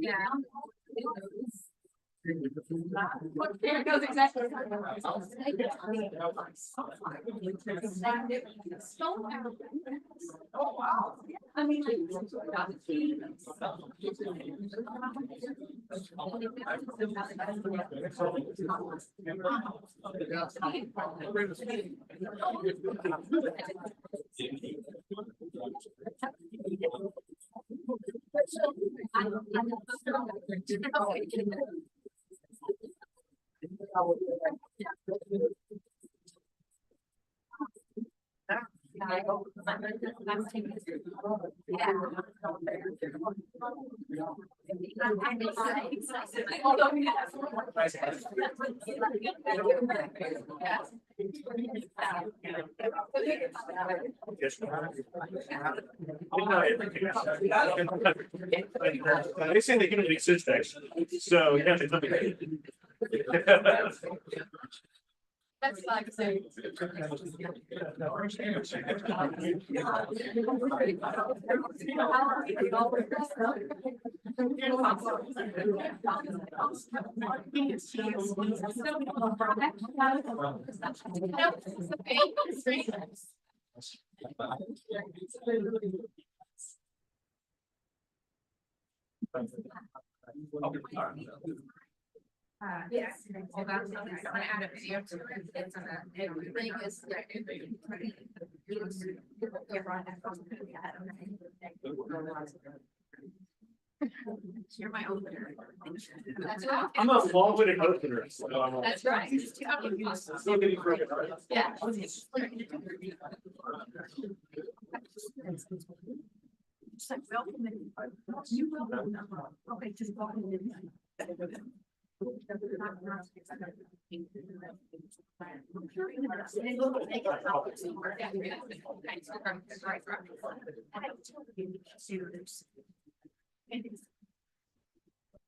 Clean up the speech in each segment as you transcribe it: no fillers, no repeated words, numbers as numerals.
Yeah. There it goes exactly. Oh wow. I mean, They say they give me six days, so you have to look at it. that's like saying. Yes. So that's I'm gonna add a video to it. It's you're my opener. That's right. I'm a long-winded opener. So that's right. Still getting broken, right? Yeah. Just like welcome. You will. Okay, just welcome.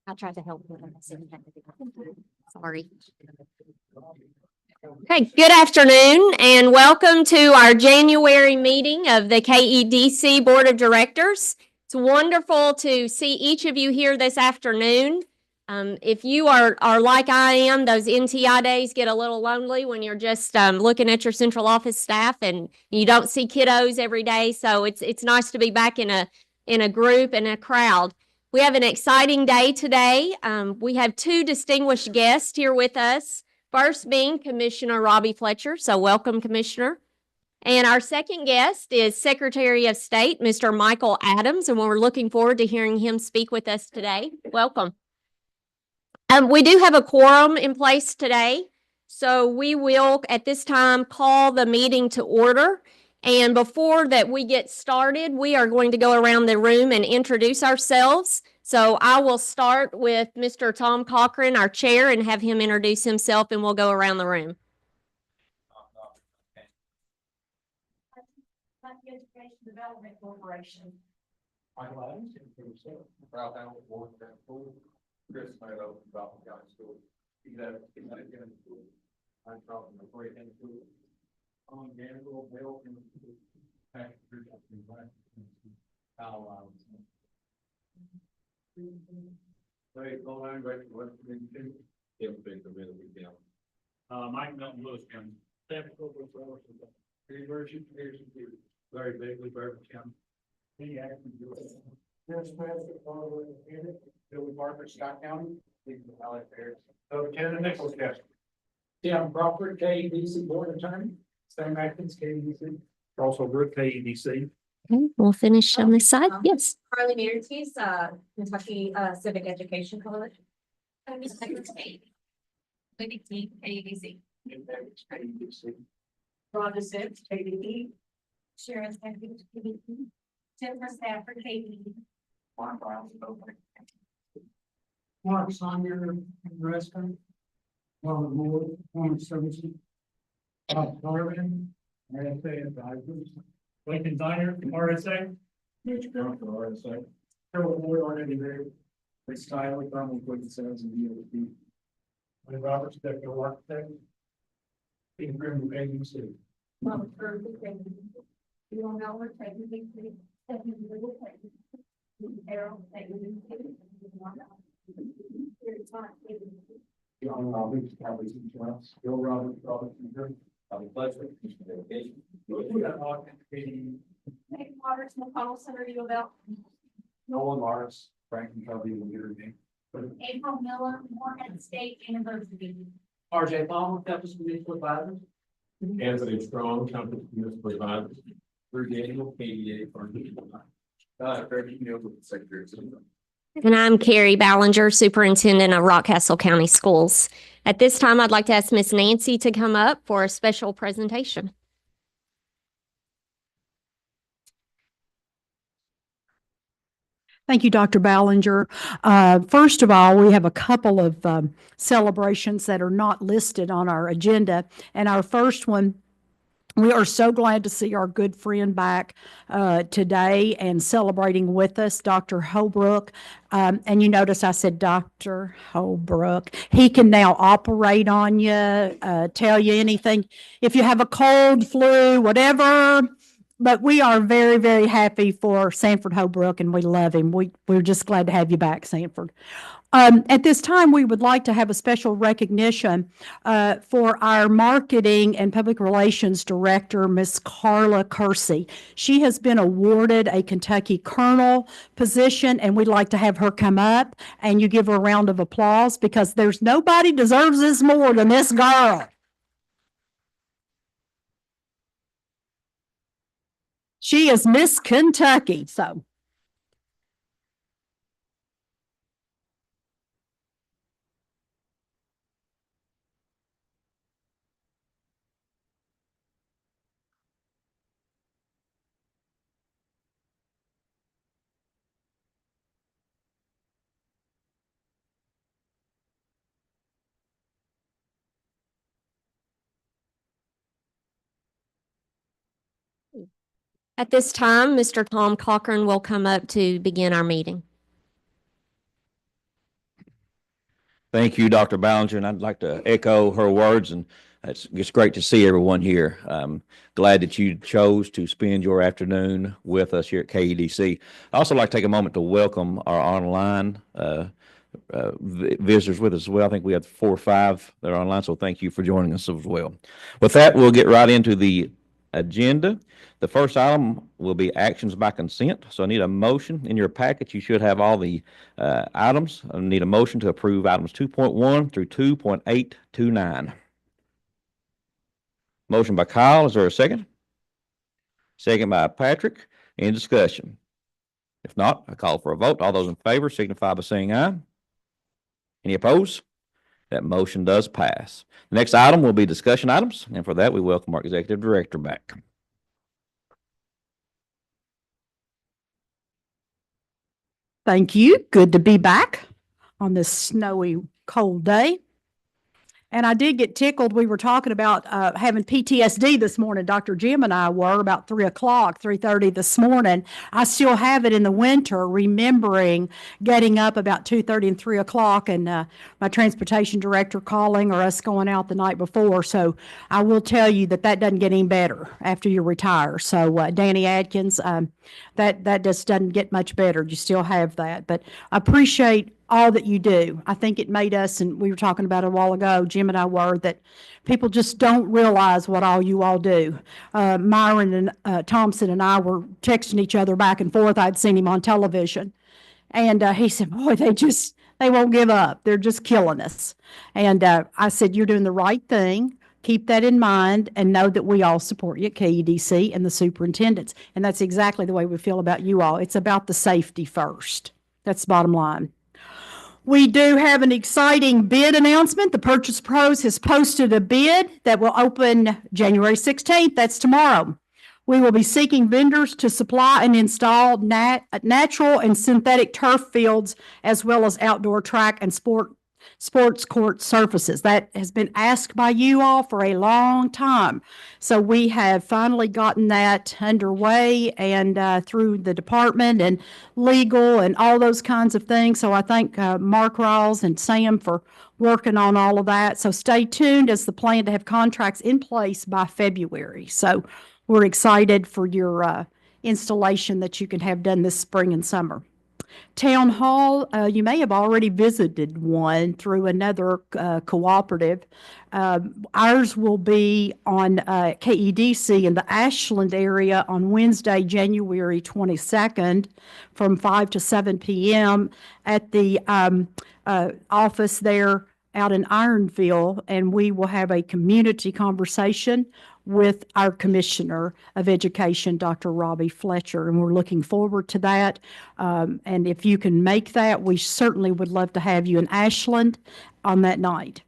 I'll try to help with them. Sorry. Okay, good afternoon and welcome to our January meeting of the KEDC Board of Directors. It's wonderful to see each of you here this afternoon. If you are like I am, those NTI days get a little lonely when you're just looking at your central office staff and you don't see kiddos every day. So it's nice to be back in a group and a crowd. We have an exciting day today. We have two distinguished guests here with us. First being Commissioner Robbie Fletcher. So welcome, Commissioner. And our second guest is Secretary of State, Mr. Michael Adams, and we're looking forward to hearing him speak with us today. Welcome. We do have a quorum in place today, so we will at this time call the meeting to order. And before that we get started, we are going to go around the room and introduce ourselves. So I will start with Mr. Tom Cochran, our chair, and have him introduce himself, and we'll go around the room. Education Development Corporation. Michael Adams, Ralph Allen, Chris Meadow, Dalton County School. He's at school. I'm from the Great End School. Danville, Bill, and Mike Melton, Lewis County. Larry Bagley, Bourbon County. Billy Parker, Scott County. Alex Harris. So Ken Nichols, yes. Tim Crawford, KEDC Board Attorney. Sam Atkins, KEDC. Also Brooke, KEDC. Okay, we'll finish on this side. Yes. Carly Manatees, Kentucky Civic Education College. KEDC. KEDC. Rhonda Sims, KDE. Sharon Stafford, KDE. Jennifer Stafford, KDE. Mark Brown, over. Mark Sanger, restaurant. Robert Moore, home services. Bob Garvin, RSA advisors. Lincoln Diner, RSA. Mitch Brown for RSA. Harold Moore already there. Chris Tyler, Donald Quick Sales and DOT. Lee Roberts, Deputy Architect. Peter Grimm, KEDC. Well, for the thing, you don't know what taking big thing, taking little thing. Arrow, taking. John Roberts, Calvin Insurance. Bill Roberts, Robert Peter. Pleasure, Education. We got KDE. Nick Waters, McConnell Center, U of L. Nolan Morris, Franklin Covey, and Leader Inc. April Miller, Morehead State University. RJ Palmer, Campus Municipal Advisors. Anthony Strong, Campus Municipal Advisors. Drew Daniel, KDA, Farmington. Frederick Neal with the Secretary of City. And I'm Carrie Ballinger, Superintendent of Rockcastle County Schools. At this time, I'd like to ask Miss Nancy to come up for a special presentation. Thank you, Dr. Ballinger. First of all, we have a couple of celebrations that are not listed on our agenda. And our first one, we are so glad to see our good friend back today and celebrating with us, Dr. Holbrook. And you notice I said Dr. Holbrook. He can now operate on you, tell you anything. If you have a cold, flu, whatever. But we are very, very happy for Sanford Holbrook, and we love him. We're just glad to have you back, Sanford. At this time, we would like to have a special recognition for our Marketing and Public Relations Director, Miss Carla Kersey. She has been awarded a Kentucky Colonel position, and we'd like to have her come up and you give her a round of applause because there's nobody deserves this more than this girl. She is Miss Kentucky, so. At this time, Mr. Tom Cochran will come up to begin our meeting. Thank you, Dr. Ballinger, and I'd like to echo her words, and it's great to see everyone here. I'm glad that you chose to spend your afternoon with us here at KEDC. I'd also like to take a moment to welcome our online visitors with us as well. I think we have 4 or 5 that are online, so thank you for joining us as well. With that, we'll get right into the agenda. The first item will be actions by consent. So I need a motion. In your packet, you should have all the items. I need a motion to approve items 2.1 through 2.829. Motion by Kyle. Is there a second? Second by Patrick. Any discussion? If not, I call for a vote. All those in favor signify by saying aye. Any opposed? That motion does pass. The next item will be discussion items, and for that, we welcome our Executive Director back. Thank you. Good to be back on this snowy, cold day. And I did get tickled. We were talking about having PTSD this morning. Dr. Jim and I were about 3 o'clock, 3:30 this morning. I still have it in the winter, remembering getting up about 2:30 and 3 o'clock and my transportation director calling or us going out the night before. So I will tell you that doesn't get any better after you retire. So Danny Adkins, that just doesn't get much better. You still have that. But I appreciate all that you do. I think it made us, and we were talking about it a while ago, Jim and I were, that people just don't realize what all you all do. Myron and Thompson and I were texting each other back and forth. I'd seen him on television. And he said, boy, they won't give up. They're just killing us. And I said, you're doing the right thing. Keep that in mind and know that we all support you at KEDC and the superintendents. And that's exactly the way we feel about you all. It's about the safety first. That's the bottom line. We do have an exciting bid announcement. The Purchase Pros has posted a bid that will open January 16th. That's tomorrow. We will be seeking vendors to supply and install natural and synthetic turf fields, as well as outdoor track and sports court surfaces. That has been asked by you all for a long time. So we have finally gotten that underway and through the department and legal and all those kinds of things. So I thank Mark Rawls and Sam for working on all of that. So stay tuned as the plan to have contracts in place by February. So we're excited for your installation that you can have done this spring and summer. Town Hall, you may have already visited one through another cooperative. Ours will be on KEDC in the Ashland area on Wednesday, January 22nd from 5 to 7 p.m. at the office there out in Ironville, and we will have a community conversation with our Commissioner of Education, Dr. Robbie Fletcher, and we're looking forward to that. And if you can make that, we certainly would love to have you in Ashland on that night.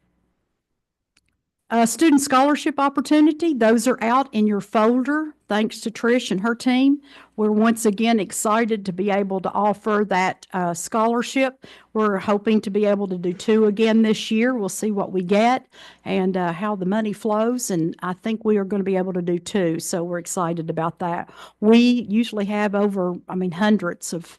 Student scholarship opportunity, those are out in your folder. Thanks to Trish and her team. We're once again excited to be able to offer that scholarship. We're hoping to be able to do 2 again this year. We'll see what we get and how the money flows. And I think we are going to be able to do 2. So we're excited about that. We usually have over, hundreds of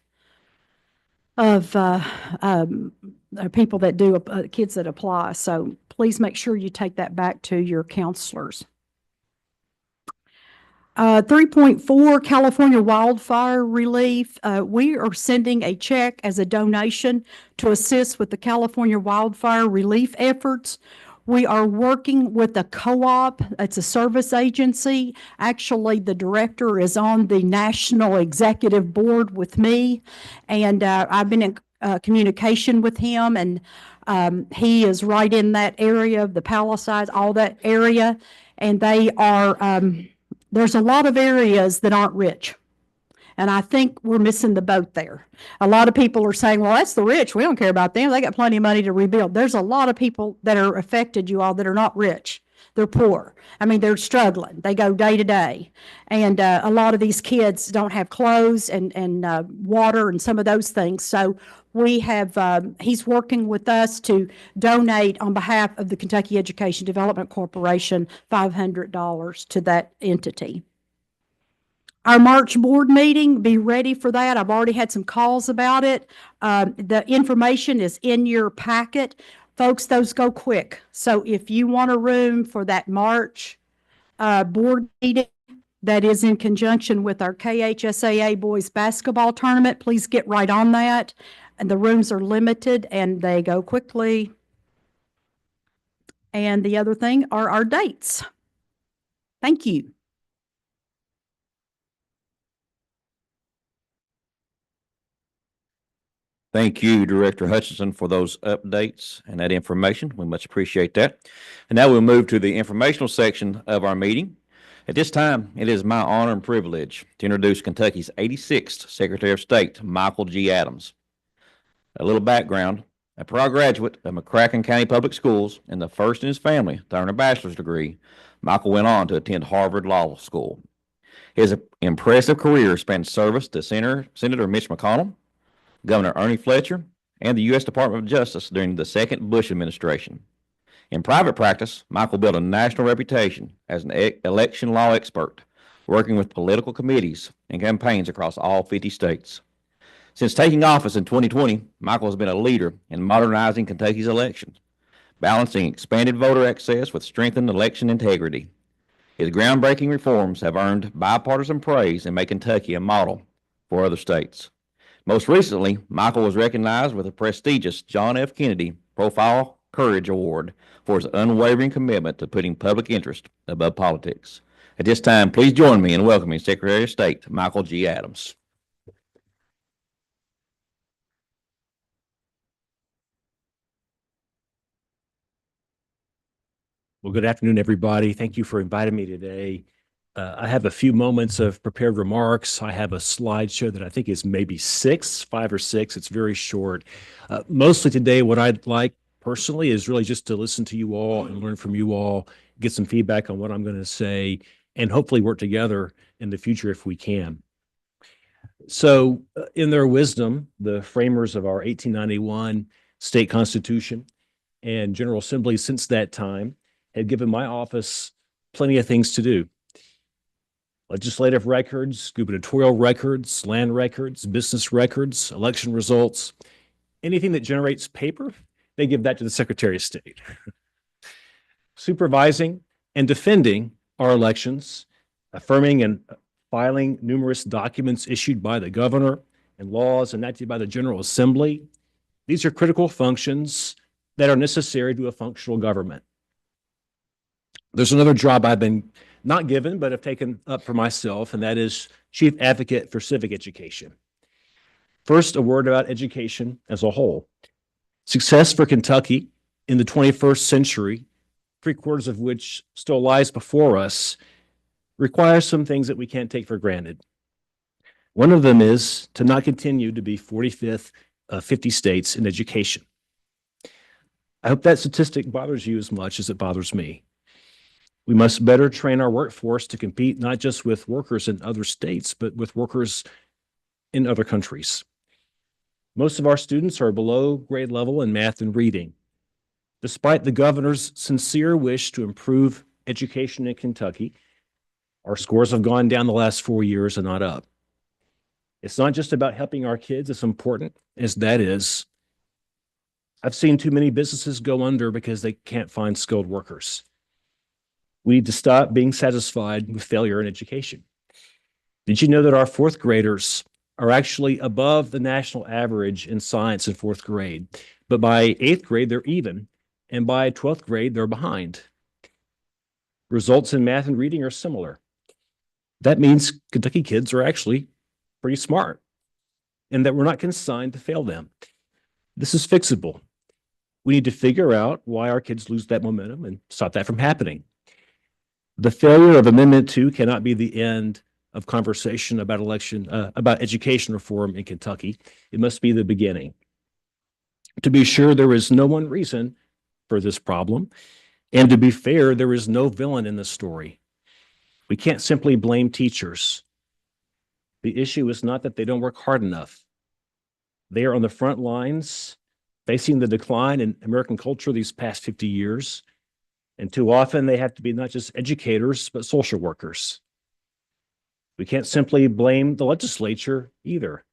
people that do, kids that apply. So please make sure you take that back to your counselors. 3.4 California wildfire relief. We are sending a check as a donation to assist with the California wildfire relief efforts. We are working with a co-op. It's a service agency. Actually, the director is on the national executive board with me, and I've been in communication with him, and he is right in that area of the Palisades, all that area, and they are, there's a lot of areas that aren't rich. And I think we're missing the boat there. A lot of people are saying, well, that's the rich. We don't care about them. They got plenty of money to rebuild. There's a lot of people that are affected, you all, that are not rich. They're poor. They're struggling. They go day to day. And a lot of these kids don't have clothes and water and some of those things. So we have, he's working with us to donate on behalf of the Kentucky Education Development Corporation $500 to that entity. Our March board meeting, be ready for that. I've already had some calls about it. The information is in your packet. Folks, those go quick. So if you want a room for that March board meeting that is in conjunction with our KHSAA boys basketball tournament, please get right on that. And the rooms are limited and they go quickly. And the other thing are our dates. Thank you. Thank you, Director Hutchinson, for those updates and that information. We much appreciate that. And now we'll move to the informational section of our meeting. At this time, it is my honor and privilege to introduce Kentucky's 86th Secretary of State, Michael G. Adams. A little background: a proud graduate of McCracken County Public Schools and the first in his family to earn a bachelor's degree, Michael went on to attend Harvard Law School. His impressive career spanned service to Senator Mitch McConnell, Governor Ernie Fletcher, and the U.S. Department of Justice during the second Bush administration. In private practice, Michael built a national reputation as an election law expert, working with political committees and campaigns across all 50 states. Since taking office in 2020, Michael has been a leader in modernizing Kentucky's elections, balancing expanded voter access with strengthened election integrity. His groundbreaking reforms have earned bipartisan praise and make Kentucky a model for other states. Most recently, Michael was recognized with the prestigious John F. Kennedy Profile Courage Award for his unwavering commitment to putting public interest above politics. At this time, please join me in welcoming Secretary of State Michael G. Adams. Well, good afternoon, everybody. Thank you for inviting me today. I have a few moments of prepared remarks. I have a slideshow that I think is maybe 5 or 6. It's very short. Mostly today, what I'd like personally is really just to listen to you all and learn from you all, get some feedback on what I'm going to say, and hopefully work together in the future if we can. So, in their wisdom, the framers of our 1891 state constitution and General Assembly since that time had given my office plenty of things to do. Legislative records, gubernatorial records, land records, business records, election results, anything that generates paper, they give that to the Secretary of State. Supervising and defending our elections, affirming and filing numerous documents issued by the governor and laws enacted by the General Assembly. These are critical functions that are necessary to a functional government. There's another job I've been not given, but have taken up for myself, and that is Chief Advocate for Civic Education. First, a word about education as a whole. Success for Kentucky in the 21st century, 3/4 of which still lies before us, requires some things that we can't take for granted. One of them is to not continue to be 45th of 50 states in education. I hope that statistic bothers you as much as it bothers me. We must better train our workforce to compete not just with workers in other states, but with workers in other countries. Most of our students are below grade level in math and reading. Despite the governor's sincere wish to improve education in Kentucky, our scores have gone down the last 4 years and not up. It's not just about helping our kids, as important as that is. I've seen too many businesses go under because they can't find skilled workers. We need to stop being satisfied with failure in education. Did you know that our 4th graders are actually above the national average in science in 4th grade? But by 8th grade, they're even, and by 12th grade, they're behind. Results in math and reading are similar. That means Kentucky kids are actually pretty smart, and that we're not consigned to fail them. This is fixable. We need to figure out why our kids lose that momentum and stop that from happening. The failure of Amendment 2 cannot be the end of conversation about about education reform in Kentucky. It must be the beginning. To be sure, there is no one reason for this problem, and to be fair, there is no villain in this story. We can't simply blame teachers. The issue is not that they don't work hard enough. They are on the front lines, facing the decline in American culture these past 50 years. And too often they have to be not just educators, but social workers. We can't simply blame the legislature either.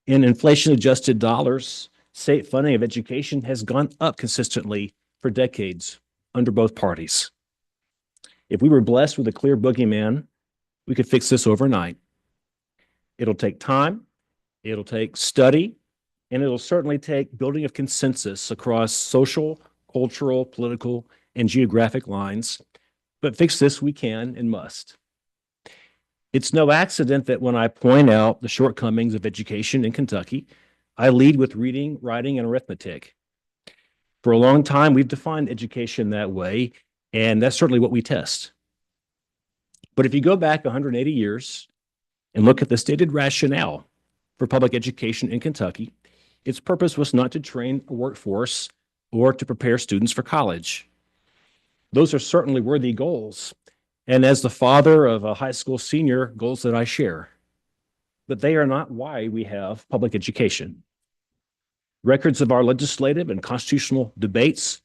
In inflation-adjusted dollars, state funding of education has gone up consistently for decades under both parties. If we were blessed with a clear boogeyman, we could fix this overnight. It'll take time, it'll take study, and it'll certainly take building of consensus across social, cultural, political, and geographic lines, but fix this we can and must. It's no accident that when I point out the shortcomings of education in Kentucky, I lead with reading, writing, and arithmetic. For a long time, we've defined education that way, and that's certainly what we test. But if you go back 180 years and look at the stated rationale for public education in Kentucky, its purpose was not to train a workforce or to prepare students for college. Those are certainly worthy goals, and as the father of a high school senior, goals that I share. But they are not why we have public education. Records of our legislative and constitutional debates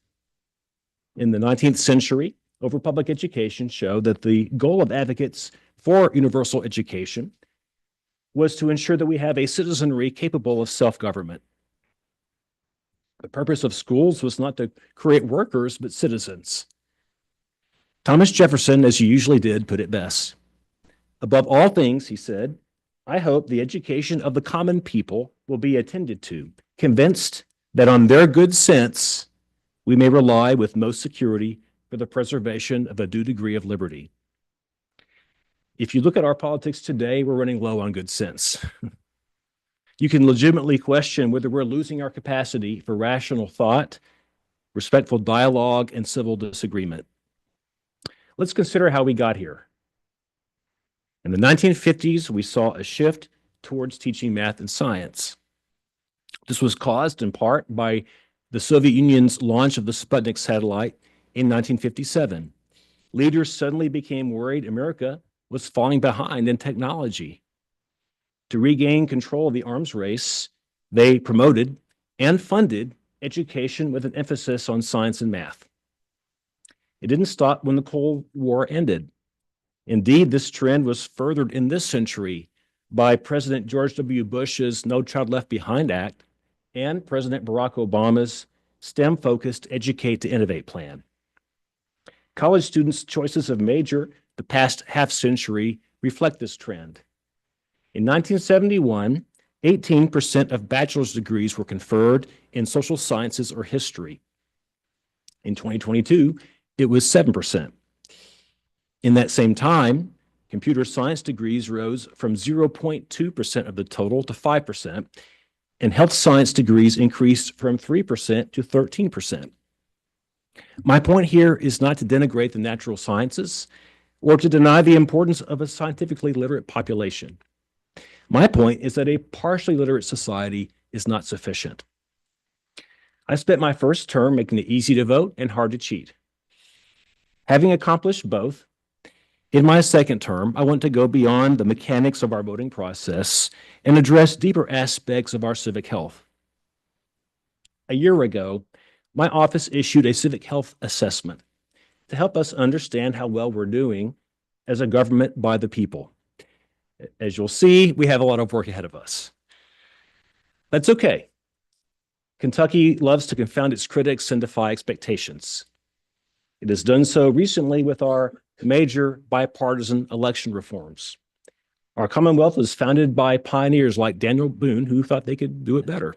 in the 19th century over public education show that the goal of advocates for universal education was to ensure that we have a citizenry capable of self-government. The purpose of schools was not to create workers, but citizens. Thomas Jefferson, as he usually did, put it best. Above all things, he said, I hope the education of the common people will be attended to, convinced that on their good sense, we may rely with most security for the preservation of a due degree of liberty. If you look at our politics today, we're running low on good sense. You can legitimately question whether we're losing our capacity for rational thought, respectful dialogue, and civil disagreement. Let's consider how we got here. In the 1950s, we saw a shift towards teaching math and science. This was caused in part by the Soviet Union's launch of the Sputnik satellite in 1957. Leaders suddenly became worried America was falling behind in technology. To regain control of the arms race, they promoted and funded education with an emphasis on science and math. It didn't stop when the Cold War ended. Indeed, this trend was furthered in this century by President George W. Bush's No Child Left Behind Act and President Barack Obama's STEM-focused Educate to Innovate plan. College students' choices of major the past half century reflect this trend. In 1971, 18% of bachelor's degrees were conferred in social sciences or history. In 2022, it was 7%. In that same time, computer science degrees rose from 0.2% of the total to 5%, and health science degrees increased from 3% to 13%. My point here is not to denigrate the natural sciences or to deny the importance of a scientifically literate population. My point is that a partially literate society is not sufficient. I spent my first term making it easy to vote and hard to cheat. Having accomplished both, in my second term, I want to go beyond the mechanics of our voting process and address deeper aspects of our civic health. A year ago, my office issued a civic health assessment to help us understand how well we're doing as a government by the people. As you'll see, we have a lot of work ahead of us. That's okay. Kentucky loves to confound its critics and defy expectations. It has done so recently with our major bipartisan election reforms. Our Commonwealth was founded by pioneers like Daniel Boone, who thought they could do it better.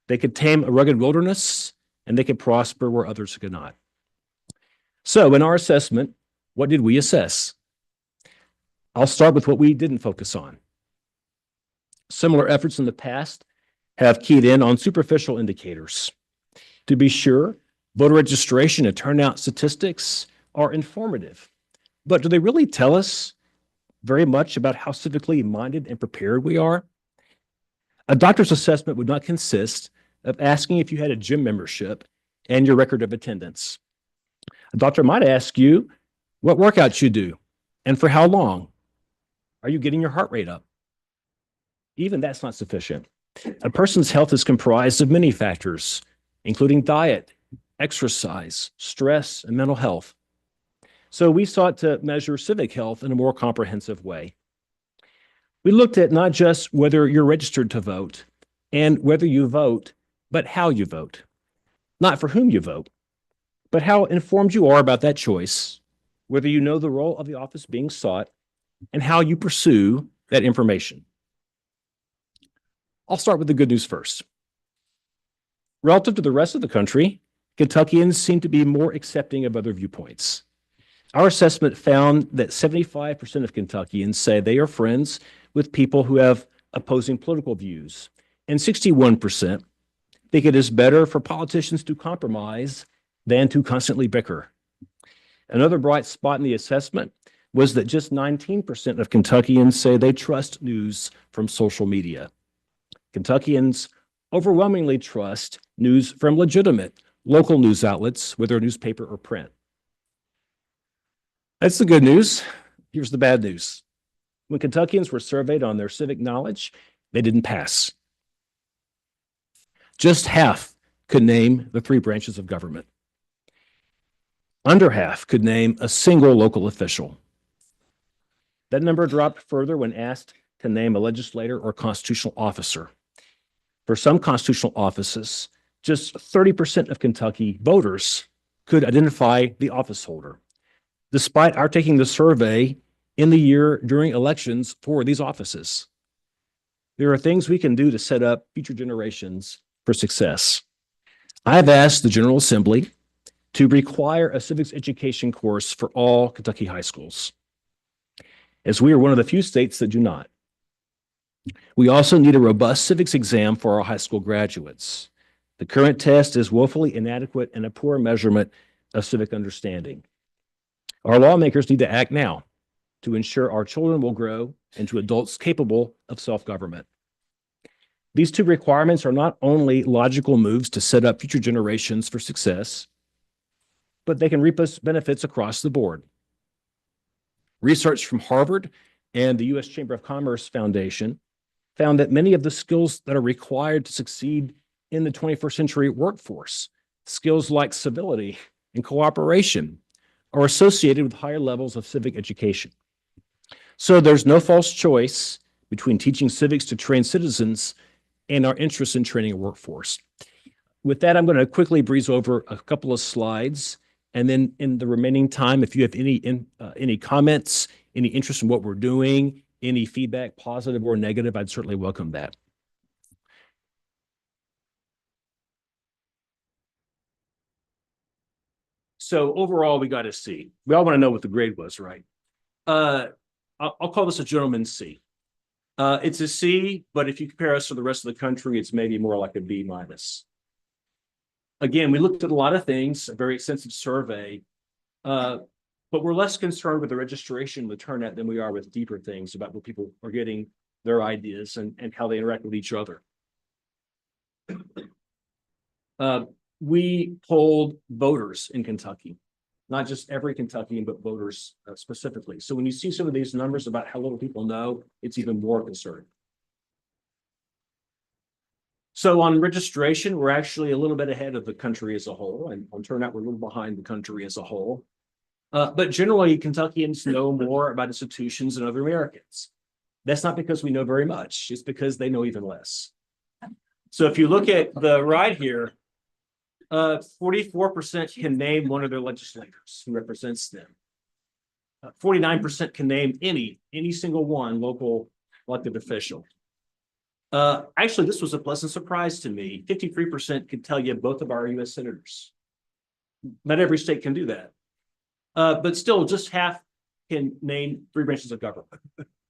They could tame a rugged wilderness, and they could prosper where others could not. So in our assessment, what did we assess? I'll start with what we didn't focus on. Similar efforts in the past have keyed in on superficial indicators. To be sure, voter registration and turnout statistics are informative, but do they really tell us very much about how civically minded and prepared we are? A doctor's assessment would not consist of asking if you had a gym membership and your record of attendance. A doctor might ask you what workouts you do and for how long. Are you getting your heart rate up? Even that's not sufficient. A person's health is comprised of many factors, including diet, exercise, stress, and mental health. So we sought to measure civic health in a more comprehensive way. We looked at not just whether you're registered to vote and whether you vote, but how you vote. Not for whom you vote, but how informed you are about that choice, whether you know the role of the office being sought, and how you pursue that information. I'll start with the good news first. Relative to the rest of the country, Kentuckians seem to be more accepting of other viewpoints. Our assessment found that 75% of Kentuckians say they are friends with people who have opposing political views, and 61% think it is better for politicians to compromise than to constantly bicker. Another bright spot in the assessment was that just 19% of Kentuckians say they trust news from social media. Kentuckians overwhelmingly trust news from legitimate local news outlets, whether newspaper or print. That's the good news. Here's the bad news. When Kentuckians were surveyed on their civic knowledge, they didn't pass. Just half could name the 3 branches of government. Under half could name a single local official. That number dropped further when asked to name a legislator or constitutional officer. For some constitutional offices, just 30% of Kentucky voters could identify the office holder, despite our taking the survey in the year during elections for these offices. There are things we can do to set up future generations for success. I've asked the General Assembly to require a civics education course for all Kentucky high schools, as we are one of the few states that do not. We also need a robust civics exam for our high school graduates. The current test is woefully inadequate and a poor measurement of civic understanding. Our lawmakers need to act now to ensure our children will grow into adults capable of self-government. These two requirements are not only logical moves to set up future generations for success, but they can reap us benefits across the board. Research from Harvard and the U.S. Chamber of Commerce Foundation found that many of the skills that are required to succeed in the 21st century workforce, skills like civility and cooperation, are associated with higher levels of civic education. So there's no false choice between teaching civics to train citizens and our interest in training a workforce. With that, I'm going to quickly breeze over a couple of slides. And then in the remaining time, if you have any comments, any interest in what we're doing, any feedback, positive or negative, I'd certainly welcome that. So overall, we got a C. We all want to know what the grade was, right? I'll call this a gentleman's C. It's a C, but if you compare us to the rest of the country, it's maybe more like a B minus. Again, we looked at a lot of things, a very extensive survey, but we're less concerned with the registration, the turnout, than we are with deeper things about where people are getting their ideas and how they interact with each other. We polled voters in Kentucky, not just every Kentuckian, but voters specifically. So when you see some of these numbers about how little people know, it's even more concerning. So on registration, we're actually a little bit ahead of the country as a whole, and on turnout, we're a little behind the country as a whole. But generally, Kentuckians know more about institutions than other Americans. That's not because we know very much, it's because they know even less. So if you look at the right here, 44% can name one of their legislators who represents them. 49% can name any single one local elected official. Actually, this was a pleasant surprise to me. 53% could tell you both of our U.S. senators. Not every state can do that. But still, just half can name 3 branches of government.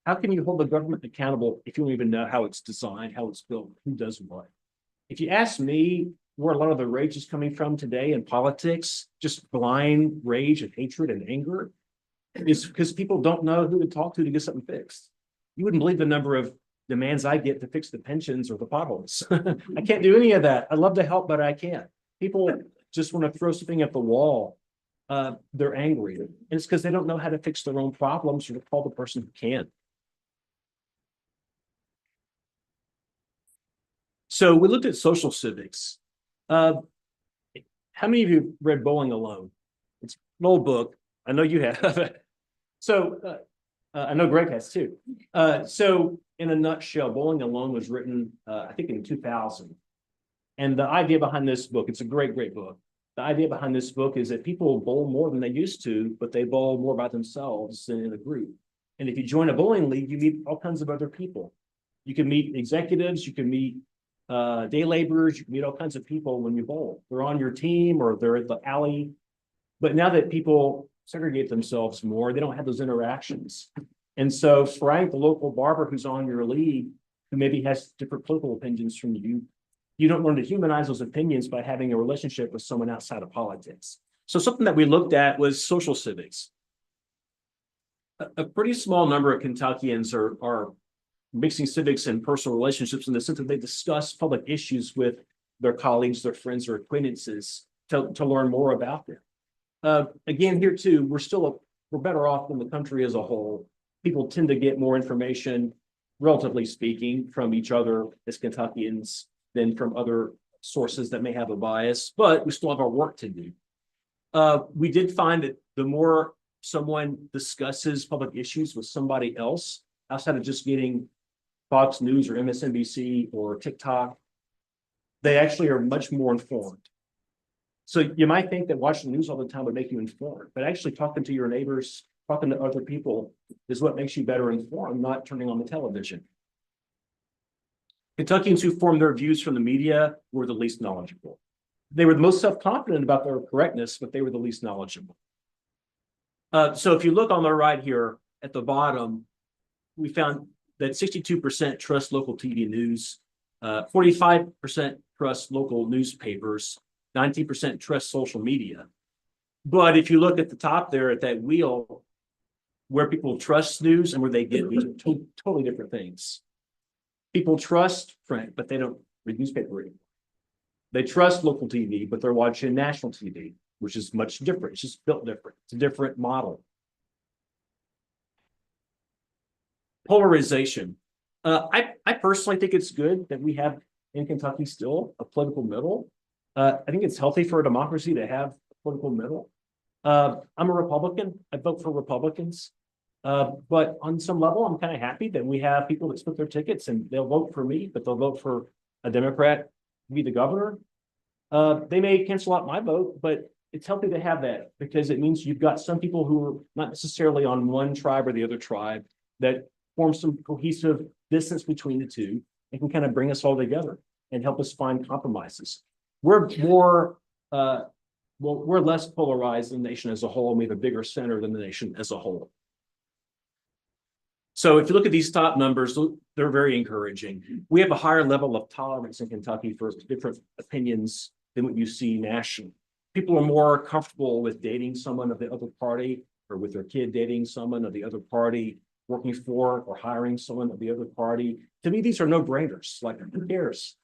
How can you hold the government accountable if you don't even know how it's designed, how it's built, who does what? If you ask me where a lot of the rage is coming from today in politics, just blind rage and hatred and anger, is because people don't know who to talk to get something fixed. You wouldn't believe the number of demands I get to fix the pensions or the potholes. I can't do any of that. I love to help, but I can't. People just want to throw something at the wall. They're angry. And it's because they don't know how to fix their own problems or to call the person who can. So we looked at social civics. How many of you read Bowling Alone? It's an old book. I know you have. So I know Greg has too. So in a nutshell, Bowling Alone was written, I think in 2000. And the idea behind this book, it's a great, great book. The idea behind this book is that people bowl more than they used to, but they bowl more by themselves than in a group. And if you join a bowling league, you meet all kinds of other people. You can meet executives, you can meet day laborers, you can meet all kinds of people when you bowl. They're on your team or they're at the alley. But now that people segregate themselves more, they don't have those interactions. And so Frank, the local barber who's on your league, who maybe has different political opinions from you, you don't learn to humanize those opinions by having a relationship with someone outside of politics. So something that we looked at was social civics. A pretty small number of Kentuckians are mixing civics and personal relationships in the sense that they discuss public issues with their colleagues, their friends, or acquaintances to learn more about them. Again, here too, we're better off than the country as a whole. People tend to get more information, relatively speaking, from each other as Kentuckians than from other sources that may have a bias, but we still have our work to do. We did find that the more someone discusses public issues with somebody else, outside of just getting Fox News or MSNBC or TikTok, they actually are much more informed. So you might think that watching the news all the time would make you informed, but actually talking to your neighbors, talking to other people is what makes you better informed, not turning on the television. Kentuckians who formed their views from the media were the least knowledgeable. They were the most self-confident about their correctness, but they were the least knowledgeable. So if you look on the right here at the bottom, we found that 62% trust local TV news, 45% trust local newspapers, 19% trust social media. But if you look at the top there at that wheel, where people trust news and where they get news are totally different things. People trust print, but they don't read newspaper anymore. They trust local TV, but they're watching national TV, which is much different. It's just built different. It's a different model. Polarization. I personally think it's good that we have in Kentucky still a political middle. I think it's healthy for a democracy to have a political middle. I'm a Republican. I vote for Republicans. But on some level, I'm kind of happy that we have people that split their tickets and they'll vote for me, but they'll vote for a Democrat to be the governor. They may cancel out my vote, but it's healthy to have that because it means you've got some people who are not necessarily on one tribe or the other tribe that form some cohesive distance between the two and can kind of bring us all together and help us find compromises. We're more, we're less polarized than the nation as a whole, and we have a bigger center than the nation as a whole. So if you look at these top numbers, they're very encouraging. We have a higher level of tolerance in Kentucky for different opinions than what you see nationally. People are more comfortable with dating someone of the other party or with their kid dating someone of the other party, working for or hiring someone of the other party. To me, these are no-brainers. Like, who cares?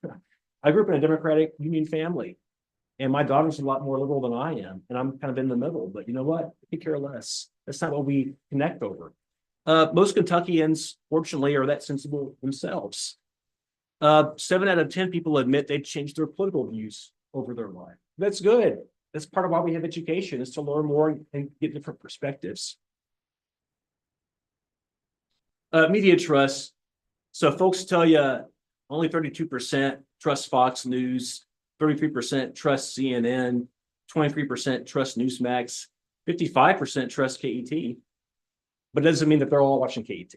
I grew up in a Democratic Union family, and my daughter's a lot more liberal than I am, and I'm kind of in the middle. But you know what? I could care less. That's not what we connect over. Most Kentuckians, fortunately, are that sensible themselves. 7 out of 10 people admit they've changed their political views over their life. That's good. That's part of why we have education, is to learn more and get different perspectives. Media trust. So folks tell you only 32% trust Fox News, 33% trust CNN, 23% trust Newsmax, 55% trust KET. But it doesn't mean that they're all watching KET.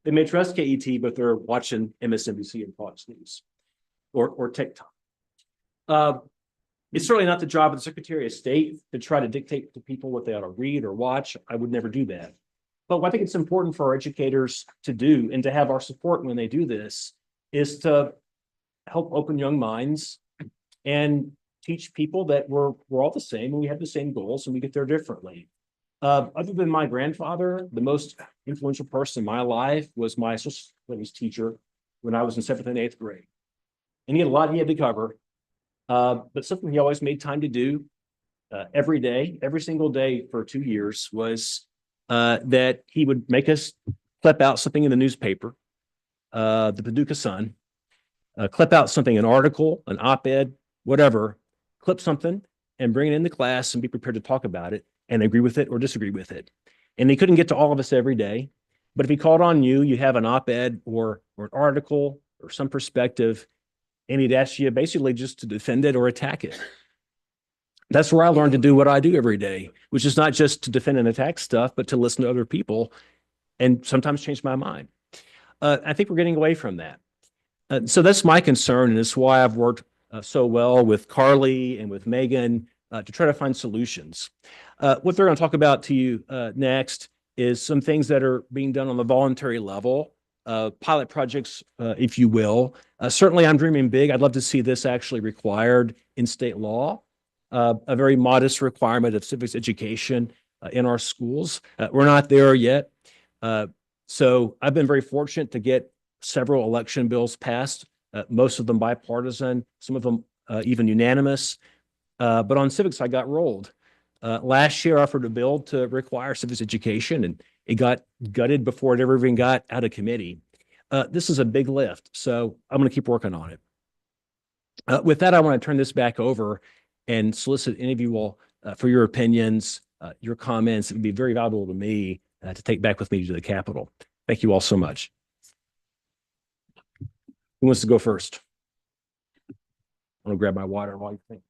They may trust KET, but they're watching MSNBC and Fox News or TikTok. It's certainly not the job of the Secretary of State to try to dictate to people what they ought to read or watch. I would never do that. But what I think it's important for our educators to do and to have our support when they do this is to help open young minds and teach people that we're all the same and we have the same goals and we get there differently. Other than my grandfather, the most influential person in my life was my social studies teacher when I was in 7th and 8th grade. And he had a lot he had to cover, but something he always made time to do every day, every single day for 2 years was that he would make us clip out something in the newspaper, the Paducah Sun, clip out something, an article, an op-ed, whatever, clip something and bring it into class and be prepared to talk about it and agree with it or disagree with it. And he couldn't get to all of us every day, but if he called on you, you have an op-ed or an article or some perspective, and he'd ask you basically just to defend it or attack it. That's where I learned to do what I do every day, which is not just to defend and attack stuff, but to listen to other people and sometimes change my mind. I think we're getting away from that. So that's my concern, and it's why I've worked so well with Carly and with Megan to try to find solutions. What they're going to talk about to you next is some things that are being done on the voluntary level, pilot projects, if you will. Certainly, I'm dreaming big. I'd love to see this actually required in state law, a very modest requirement of civics education in our schools. We're not there yet. So I've been very fortunate to get several election bills passed, most of them bipartisan, some of them even unanimous. But on civics, I got rolled. Last year, I offered a bill to require civics education, and it got gutted before it ever even got out of committee. This is a big lift, so I'm going to keep working on it. With that, I want to turn this back over and solicit any of you all for your opinions, your comments. It would be very valuable to me to take back with me to the Capitol. Thank you all so much. Who wants to go first? I'm going to grab my water while you think.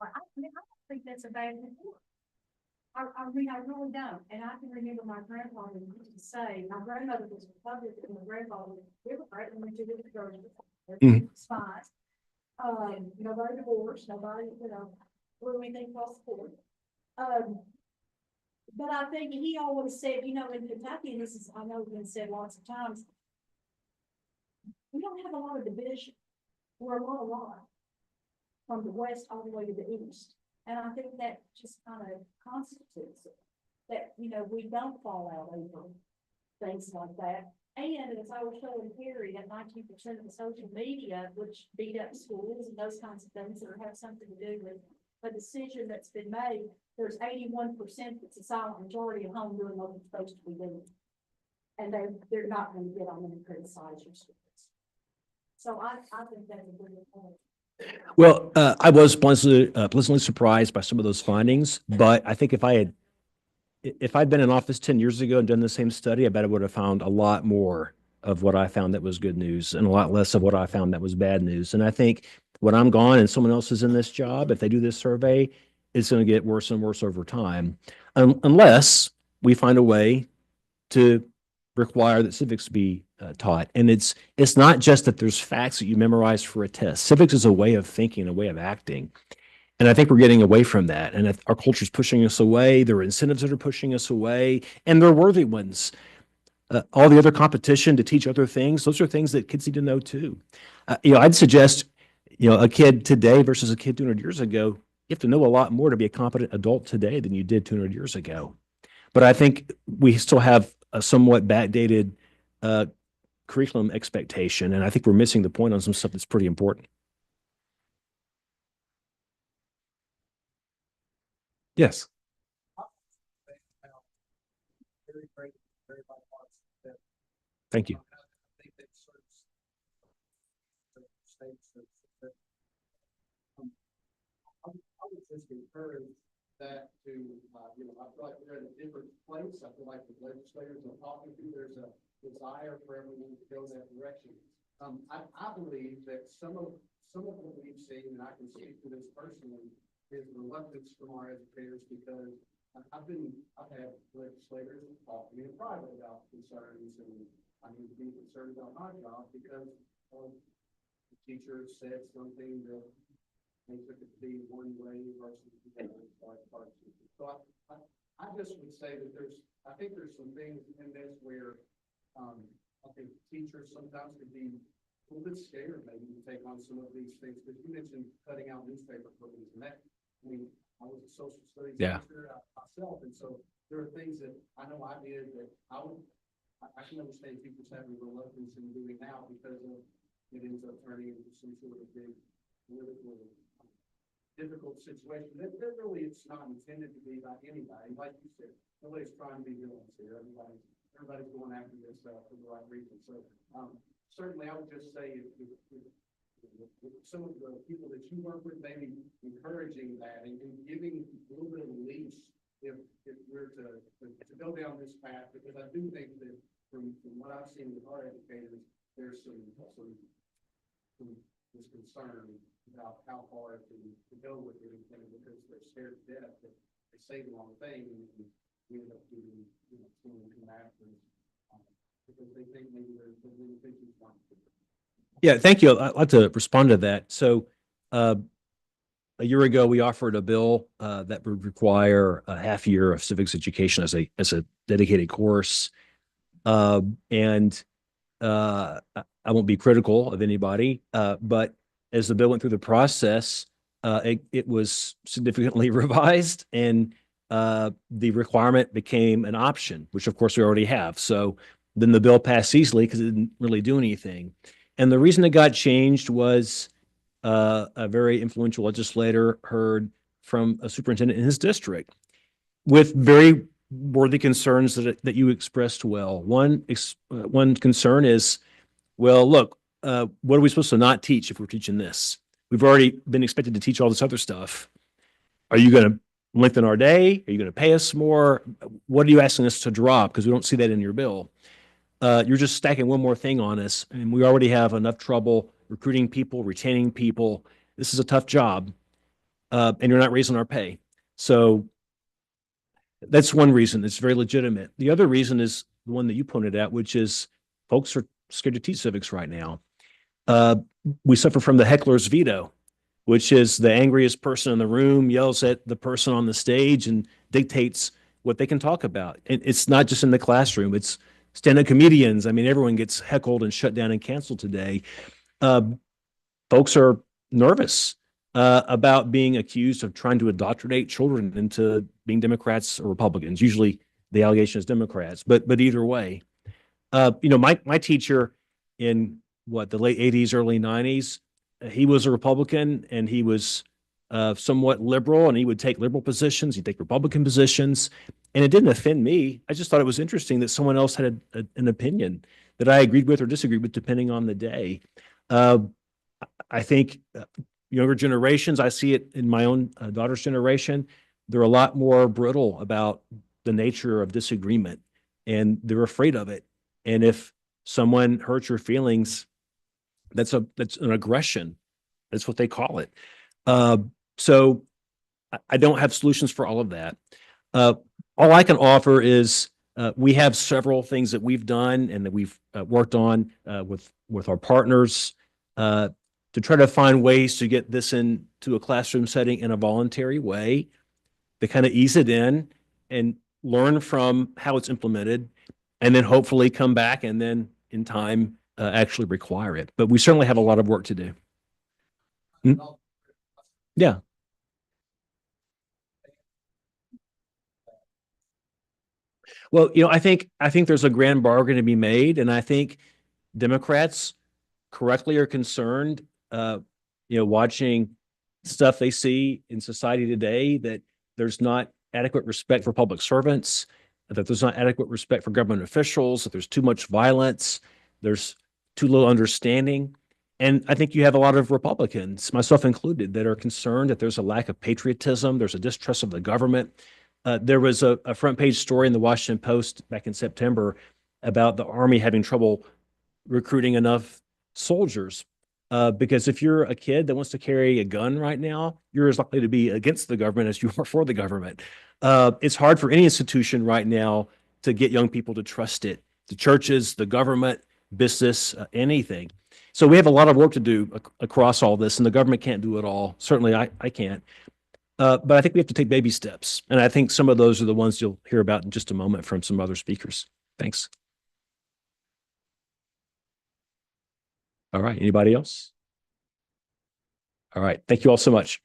I don't think that's a bad idea. I mean, I really don't. And I can remember my grandmother used to say, my grandmother was Republican and my grandfather was Democrat, and we did it together. Spies. Nobody divorced, nobody, threw anything across the board. But I think he always said, in Kentucky, and this is, I know it's been said lots of times, we don't have a lot of division. we're a lot alike. From the west all the way to the east. And I think that just kind of constitutes it. That, you know, we don't fall out over things like that. And as I was showing Harry, that 19% of the social media, which beat up schools and those kinds of things that have something to do with a decision that's been made, there's 81% that's a silent majority at home doing what they're supposed to be doing. And they're not going to get on them and criticize your schools. So I think that's a good point. Well, I was pleasantly surprised by some of those findings, but I think if I'd been in office 10 years ago and done the same study, I bet I would have found a lot more of what I found that was good news and a lot less of what I found that was bad news. And I think when I'm gone and someone else is in this job, if they do this survey, it's going to get worse and worse over time, unless we find a way to require that civics be taught. And it's not just that there's facts that you memorize for a test. Civics is a way of thinking, a way of acting. And I think we're getting away from that. And our culture is pushing us away. There are incentives that are pushing us away, and they're worthy ones. All the other competition to teach other things, those are things that kids need to know too. I'd suggest, a kid today versus a kid 200 years ago, you have to know a lot more to be a competent adult today than you did 200 years ago. But I think we still have a somewhat backdated curriculum expectation, and I think we're missing the point on some stuff that's pretty important. Yes. Thank you. I would just encourage that to, I feel like we're in a different place. I feel like the legislators are talking to, there's a desire for everyone to go that direction. I believe that some of what we've seen, and I can speak to this personally, is reluctance from our educators, because I've had legislators talk to me in private about concerns, and I need to be concerned about my job because the teacher said something that they took it to be one way versus the other. So I just would say that I think there's some things in this where I think teachers sometimes could be a little bit scared maybe to take on some of these things, because you mentioned cutting out newspaper clippings, and that, I was a social studies teacher myself, and so there are things that I know I did that I can understand teachers having reluctance in doing now because of it ends up turning into some sort of big political difficult situation. That really it's not intended to be by anybody. Like you said, nobody's trying to be villains here. Everybody's going after this for the right reason. So certainly I would just say if some of the people that you work with, maybe encouraging that and giving a little bit of a leash if we're to go down this path, because I do think that from what I've seen with our educators, there's some this concern about how far to go with anything, because they're scared to death that they say the wrong thing and we end up doing, someone come after because they think maybe they're thinking wrong. Yeah, thank you. I'd like to respond to that. So a year ago, we offered a bill that would require a half year of civics education as a dedicated course. And I won't be critical of anybody, but as the bill went through the process, it was significantly revised, and the requirement became an option, which of course we already have. So then the bill passed easily because it didn't really do anything. And the reason it got changed was a very influential legislator heard from a superintendent in his district with very worthy concerns that you expressed well. One concern is, well, look, what are we supposed to not teach if we're teaching this? We've already been expected to teach all this other stuff. Are you going to lengthen our day? Are you going to pay us more? What are you asking us to drop? Because we don't see that in your bill. You're just stacking one more thing on us, and we already have enough trouble recruiting people, retaining people. This is a tough job, and you're not raising our pay. So that's one reason. It's very legitimate. The other reason is the one that you pointed out, which is folks are scared to teach civics right now. We suffer from the heckler's veto, which is the angriest person in the room yells at the person on the stage and dictates what they can talk about. And it's not just in the classroom. It's stand-up comedians. I mean, everyone gets heckled and shut down and canceled today. folks are nervous about being accused of trying to indoctrinate children into being Democrats or Republicans. Usually the allegation is Democrats, but either way, my teacher in the late 80s, early 90s, he was a Republican and he was somewhat liberal, and he would take liberal positions, he'd take Republican positions, and it didn't offend me. I just thought it was interesting that someone else had an opinion that I agreed with or disagreed with depending on the day. I think younger generations, I see it in my own daughter's generation, they're a lot more brittle about the nature of disagreement, and they're afraid of it. And if someone hurts your feelings, that's an aggression. That's what they call it. So I don't have solutions for all of that. All I can offer is we have several things that we've done and that we've worked on with our partners to try to find ways to get this into a classroom setting in a voluntary way, to kind of ease it in and learn from how it's implemented, and then hopefully come back and then in time actually require it. But we certainly have a lot of work to do. Yeah. Well, I think there's a grand bargain to be made, and I think Democrats correctly are concerned, watching stuff they see in society today, that there's not adequate respect for public servants, that there's not adequate respect for government officials, that there's too much violence, there's too little understanding. And I think you have a lot of Republicans, myself included, that are concerned that there's a lack of patriotism, there's a distrust of the government. There was a front page story in the Washington Post back in September about the Army having trouble recruiting enough soldiers. Because if you're a kid that wants to carry a gun right now, you're as likely to be against the government as you are for the government. It's hard for any institution right now to get young people to trust it. The churches, the government, business, anything. So we have a lot of work to do across all this, and the government can't do it all. Certainly I can't. But I think we have to take baby steps. And I think some of those are the ones you'll hear about in just a moment from some other speakers. Thanks. All right. Anybody else? All right. Thank you all so much.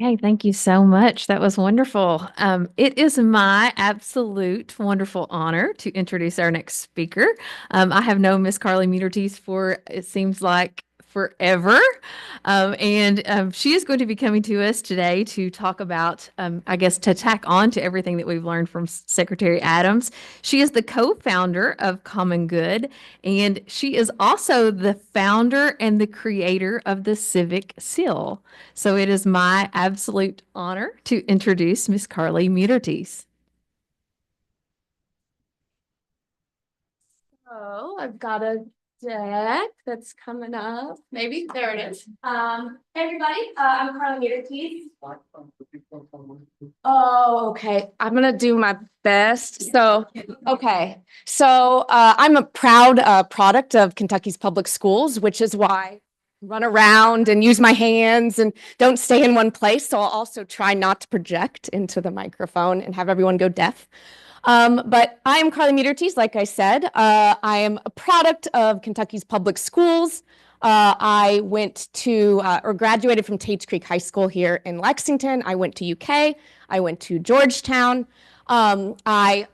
Hey, thank you so much. That was wonderful. It is my absolute wonderful honor to introduce our next speaker. I have known Miss Carly Mutertes for, it seems like, forever. She is going to be coming to us today to talk about, I guess, to tack on to everything that we've learned from Secretary Adams. She is the co-founder of Common Good, and she is also the founder and the creator of the Civic Seal. So it is my absolute honor to introduce Miss Carly Mutertes. So I've got a deck that's coming up. Maybe there it is. Hey everybody, I'm Carly Mutertes. Oh, okay. I'm gonna do my best. So, okay. So I'm a proud product of Kentucky's public schools, which is why I run around and use my hands and don't stay in one place. So I'll also try not to project into the microphone and have everyone go deaf. But I am Carly Mutertes, like I said. I am a product of Kentucky's public schools. I went to or graduated from Tates Creek High School here in Lexington. I went to UK. I went to Georgetown. I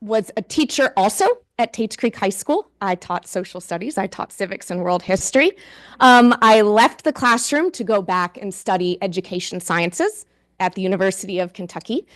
was a teacher also at Tates Creek High School. I taught social studies. I taught civics and world history. I left the classroom to go back and study education sciences at the University of Kentucky.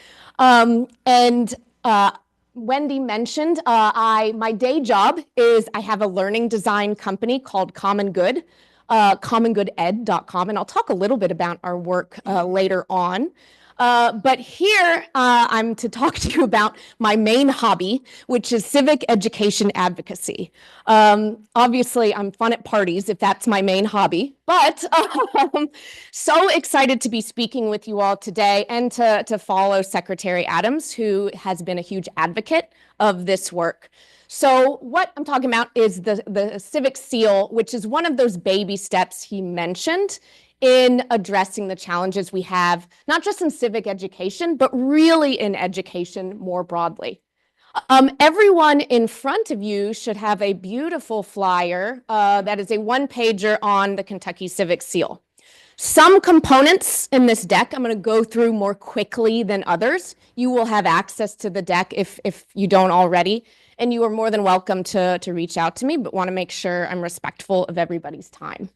Wendy mentioned my day job is I have a learning design company called Common Good, commongooded.com, and I'll talk a little bit about our work later on. But here I'm to talk to you about my main hobby, which is civic education advocacy. Obviously, I'm fun at parties if that's my main hobby, but so excited to be speaking with you all today and to follow Secretary Adams, who has been a huge advocate of this work. So what I'm talking about is the Civic Seal, which is one of those baby steps he mentioned in addressing the challenges we have, not just in civic education, but really in education more broadly. Everyone in front of you should have a beautiful flyer that is a one-pager on the Kentucky Civic Seal. Some components in this deck I'm going to go through more quickly than others. You will have access to the deck if you don't already, and you are more than welcome to reach out to me, but want to make sure I'm respectful of everybody's time.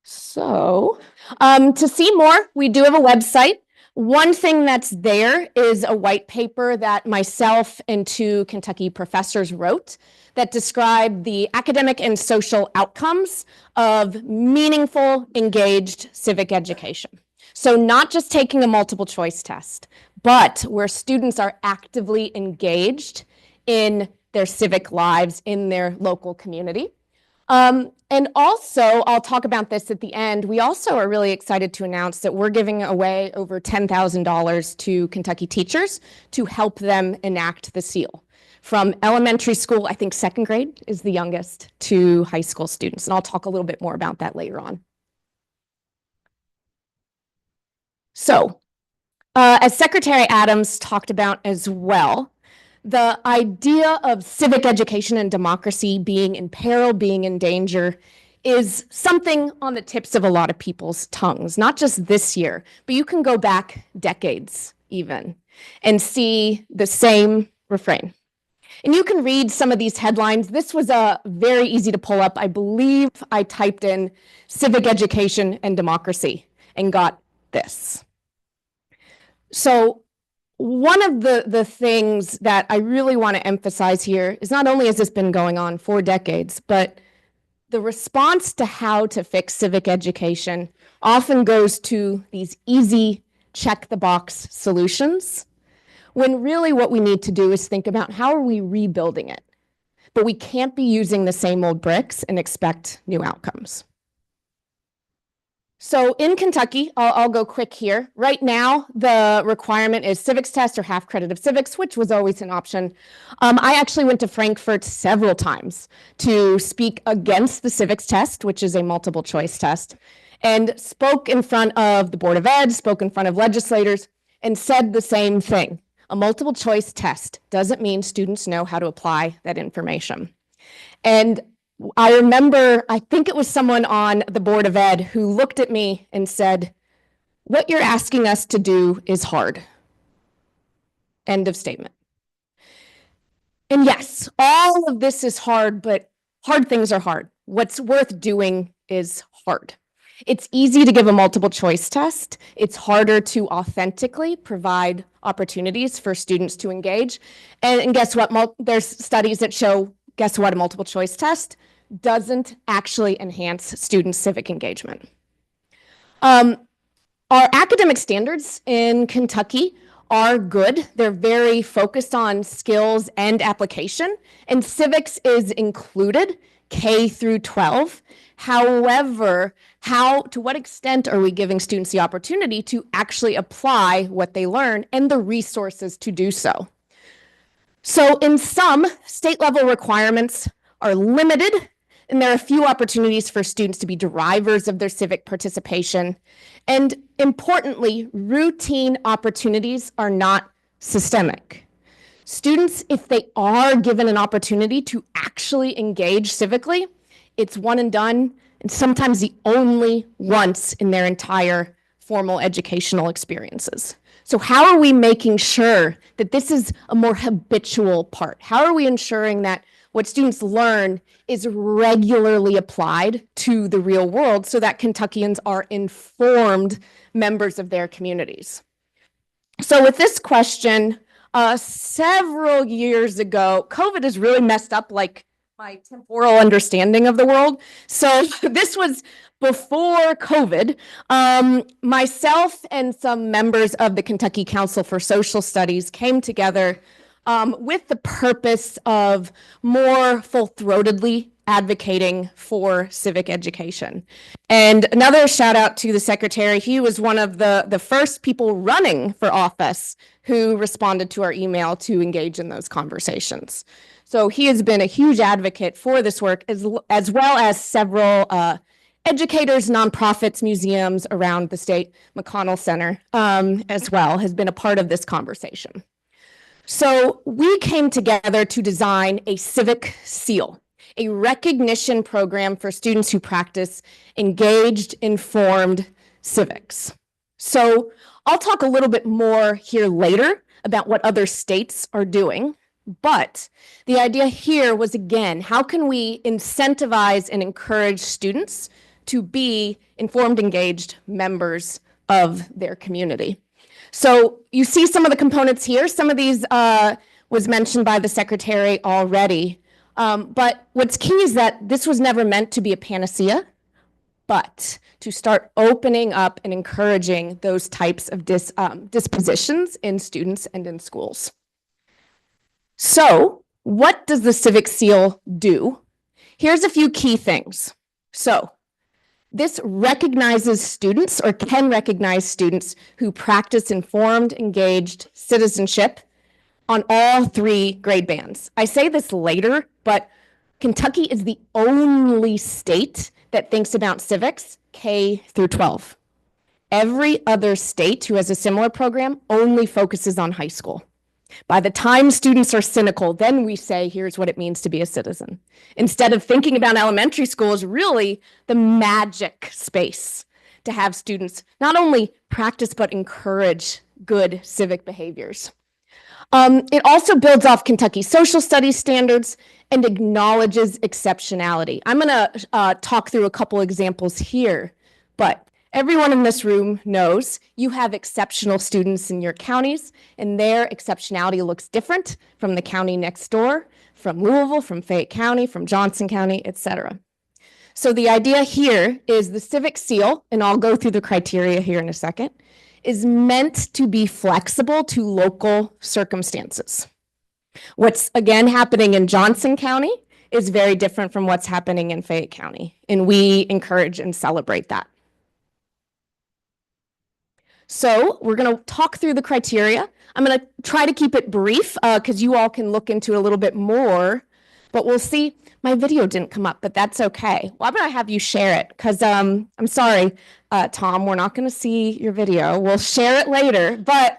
So, to see more, we do have a website. One thing that's there is a white paper that myself and 2 Kentucky professors wrote that describe the academic and social outcomes of meaningful, engaged civic education. So not just taking a multiple choice test, but where students are actively engaged in their civic lives in their local community. And also, I'll talk about this at the end. We also are really excited to announce that we're giving away over $10,000 to Kentucky teachers to help them enact the seal. From elementary school, I think 2nd grade is the youngest, to high school students. And I'll talk a little bit more about that later on. So, as Secretary Adams talked about as well, the idea of civic education and democracy being in peril, being in danger, is something on the tips of a lot of people's tongues, not just this year, but you can go back decades even and see the same refrain. And you can read some of these headlines. This was very easy to pull up. I believe I typed in civic education and democracy and got this. So one of the things that I really want to emphasize here is not only has this been going on for decades, but the response to how to fix civic education often goes to these easy check-the-box solutions, when really what we need to do is think about how are we rebuilding it. But we can't be using the same old bricks and expect new outcomes. So in Kentucky, I'll go quick here. Right now, the requirement is civics test or half credit of civics, which was always an option. I actually went to Frankfurt several times to speak against the civics test, which is a multiple choice test, and spoke in front of the Board of Ed, spoke in front of legislators, and said the same thing. A multiple choice test doesn't mean students know how to apply that information. And I remember, I think it was someone on the Board of Ed who looked at me and said, "What you're asking us to do is hard." End of statement. And yes, all of this is hard, but hard things are hard. What's worth doing is hard. It's easy to give a multiple choice test. It's harder to authentically provide opportunities for students to engage. And guess what? There's studies that show, guess what? A multiple choice test doesn't actually enhance student civic engagement. Our academic standards in Kentucky are good. They're very focused on skills and application, and civics is included, K through 12. However, to what extent are we giving students the opportunity to actually apply what they learn and the resources to do so? So in some, state level requirements are limited, and there are a few opportunities for students to be drivers of their civic participation. And importantly, routine opportunities are not systemic. Students, if they are given an opportunity to actually engage civically, it's one and done, and sometimes the only once in their entire formal educational experiences. So how are we making sure that this is a more habitual part? How are we ensuring that what students learn is regularly applied to the real world so that Kentuckians are informed members of their communities? So with this question, several years ago, COVID has really messed up like my temporal understanding of the world. So this was before COVID. Myself and some members of the Kentucky Council for Social Studies came together with the purpose of more full-throatedly advocating for civic education. And another shout out to the secretary. He was one of the first people running for office who responded to our email to engage in those conversations. So he has been a huge advocate for this work, as well as several educators, nonprofits, museums around the state, McConnell Center as well, has been a part of this conversation. So we came together to design a civic seal, a recognition program for students who practice engaged, informed civics. So I'll talk a little bit more here later about what other states are doing, but the idea here was, again, how can we incentivize and encourage students to be informed, engaged members of their community? So you see some of the components here. Some of these was mentioned by the secretary already. But what's key is that this was never meant to be a panacea, but to start opening up and encouraging those types of dispositions in students and in schools. So what does the Civic Seal do? Here's a few key things. So this recognizes students, or can recognize students, who practice informed, engaged citizenship on all 3 grade bands. I say this later, but Kentucky is the only state that thinks about civics K through 12. Every other state who has a similar program only focuses on high school. By the time students are cynical, then we say, here's what it means to be a citizen. Instead of thinking about elementary school as really the magic space to have students not only practice, but encourage good civic behaviors. It also builds off Kentucky social studies standards and acknowledges exceptionality. I'm gonna talk through a couple examples here, but everyone in this room knows you have exceptional students in your counties, and their exceptionality looks different from the county next door, from Louisville, from Fayette County, from Johnson County, et cetera. So the idea here is the Civic Seal, and I'll go through the criteria here in a second, is meant to be flexible to local circumstances. What's, again, happening in Johnson County is very different from what's happening in Fayette County, and we encourage and celebrate that. So we're going to talk through the criteria. I'm going to try to keep it brief because you all can look into it a little bit more, but we'll see. My video didn't come up, but that's okay. Why don't I have you share it? Because I'm sorry, Tom, we're not going to see your video. We'll share it later, but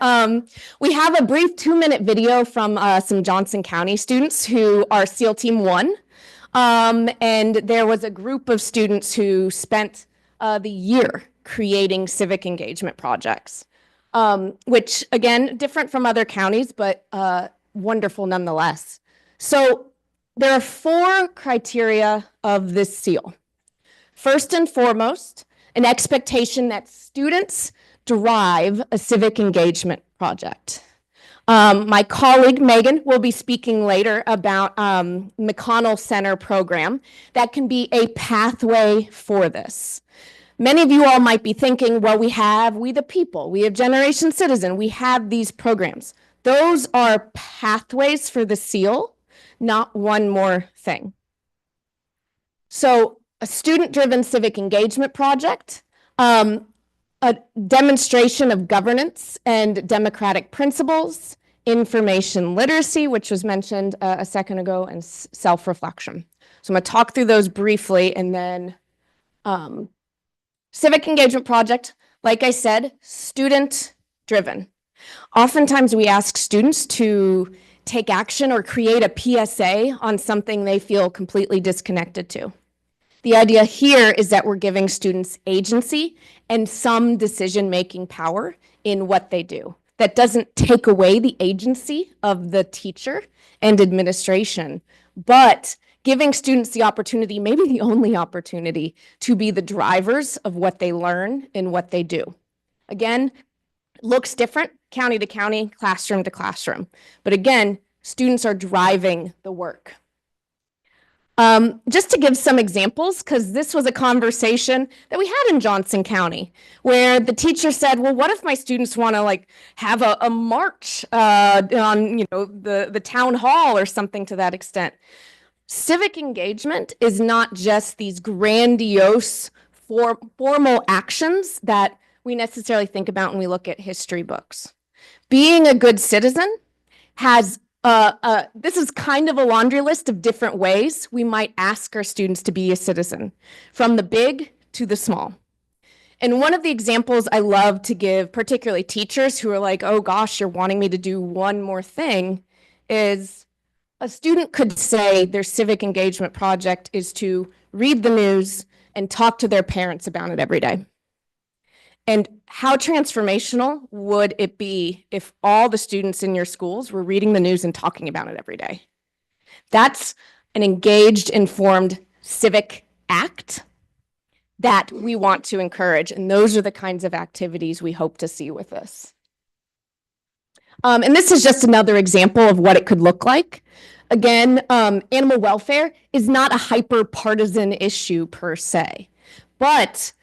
we have a brief 2-minute video from some Johnson County students who are SEAL Team 1. And there was a group of students who spent the year creating civic engagement projects, which, again, different from other counties, but wonderful nonetheless. So there are 4 criteria of this seal. First and foremost, an expectation that students drive a civic engagement project. My colleague Megan will be speaking later about McConnell Center program that can be a pathway for this. Many of you all might be thinking, well, we have We the People, we have Generation Citizen, we have these programs. Those are pathways for the seal, not one more thing. So a student-driven civic engagement project, a demonstration of governance and democratic principles, information literacy, which was mentioned a second ago, and self-reflection. So I'm going to talk through those briefly, and then civic engagement project, like I said, student-driven. Oftentimes we ask students to take action or create a PSA on something they feel completely disconnected to. The idea here is that we're giving students agency and some decision-making power in what they do. That doesn't take away the agency of the teacher and administration, but giving students the opportunity, maybe the only opportunity, to be the drivers of what they learn and what they do. Again, looks different county to county, classroom to classroom. But again, students are driving the work. Just to give some examples, because this was a conversation that we had in Johnson County, where the teacher said, well, what if my students want to have a march on the town hall or something to that extent? Civic engagement is not just these grandiose formal actions that we necessarily think about when we look at history books. Being a good citizen has this is kind of a laundry list of different ways we might ask our students to be a citizen, from the big to the small. And one of the examples I love to give, particularly teachers who are like, oh gosh, you're wanting me to do one more thing, is a student could say their civic engagement project is to read the news and talk to their parents about it every day. And how transformational would it be if all the students in your schools were reading the news and talking about it every day? That's an engaged, informed civic act that we want to encourage. And those are the kinds of activities we hope to see with this. And this is just another example of what it could look like. Again, animal welfare is not a hyper-partisan issue per se, but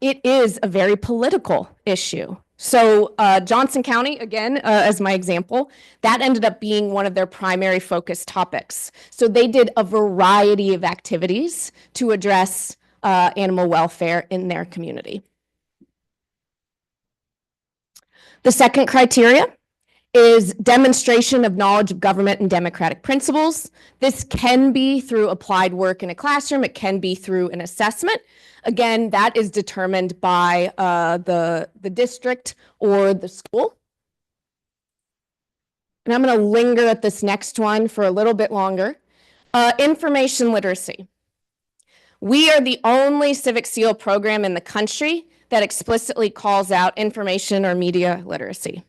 it is a very political issue. So Johnson County, again, as my example, that ended up being one of their primary focus topics. So they did a variety of activities to address animal welfare in their community. The second criteria is demonstration of knowledge of government and democratic principles. This can be through applied work in a classroom. It can be through an assessment. Again, that is determined by the district or the school. And I'm going to linger at this next one for a little bit longer. Information literacy. We are the only Civic Seal program in the country that explicitly calls out information or media literacy.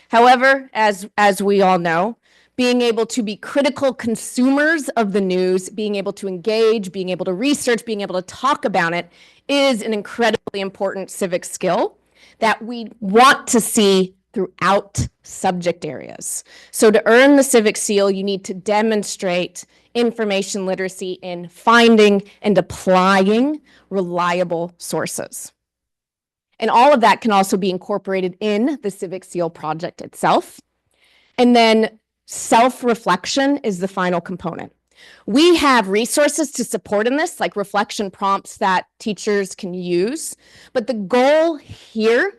However, as we all know, being able to be critical consumers of the news, being able to engage, being able to research, being able to talk about it is an incredibly important civic skill that we want to see throughout subject areas. So to earn the Civic Seal, you need to demonstrate information literacy in finding and applying reliable sources. And all of that can also be incorporated in the Civic Seal project itself. And then self-reflection is the final component. We have resources to support in this, like reflection prompts that teachers can use. But the goal here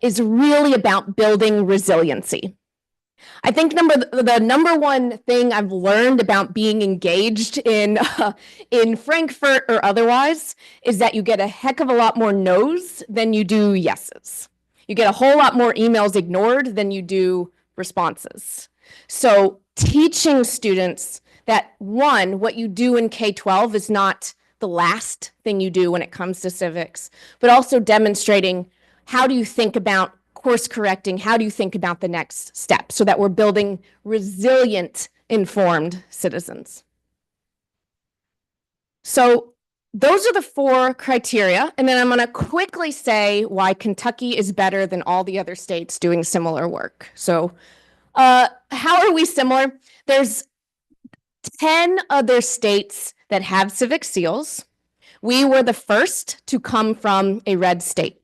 is really about building resiliency. I think the number one thing I've learned about being engaged in Frankfurt or otherwise is that you get a heck of a lot more no's than you do yeses. You get a whole lot more emails ignored than you do responses. So teaching students that, one, what you do in K-12 is not the last thing you do when it comes to civics, but also demonstrating how do you think about course correcting, how do you think about the next step so that we're building resilient, informed citizens. So those are the 4 criteria. And then I'm going to quickly say why Kentucky is better than all the other states doing similar work. So how are we similar? There's 10 other states that have civic seals. We were the first to come from a red state.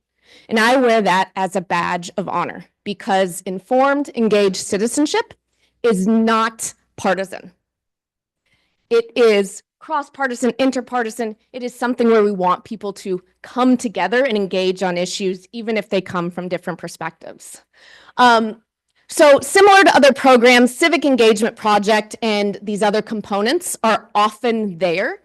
And I wear that as a badge of honor because informed, engaged citizenship is not partisan. It is cross-partisan, interpartisan. It is something where we want people to come together and engage on issues, even if they come from different perspectives. So similar to other programs, Civic Engagement Project and these other components are often there.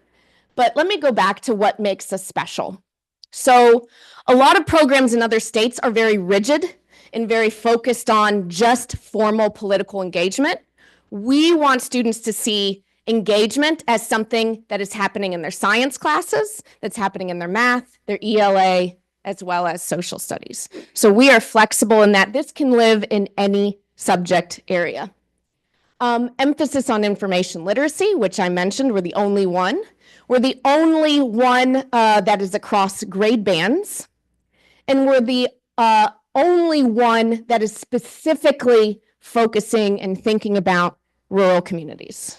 But let me go back to what makes us special. So a lot of programs in other states are very rigid and very focused on just formal political engagement. We want students to see engagement as something that is happening in their science classes, that's happening in their math, their ELA, as well as social studies. So we are flexible in that this can live in any subject area. Emphasis on information literacy, which I mentioned, we're the only one. We're the only one that is across grade bands. And we're the only one that is specifically focusing and thinking about rural communities.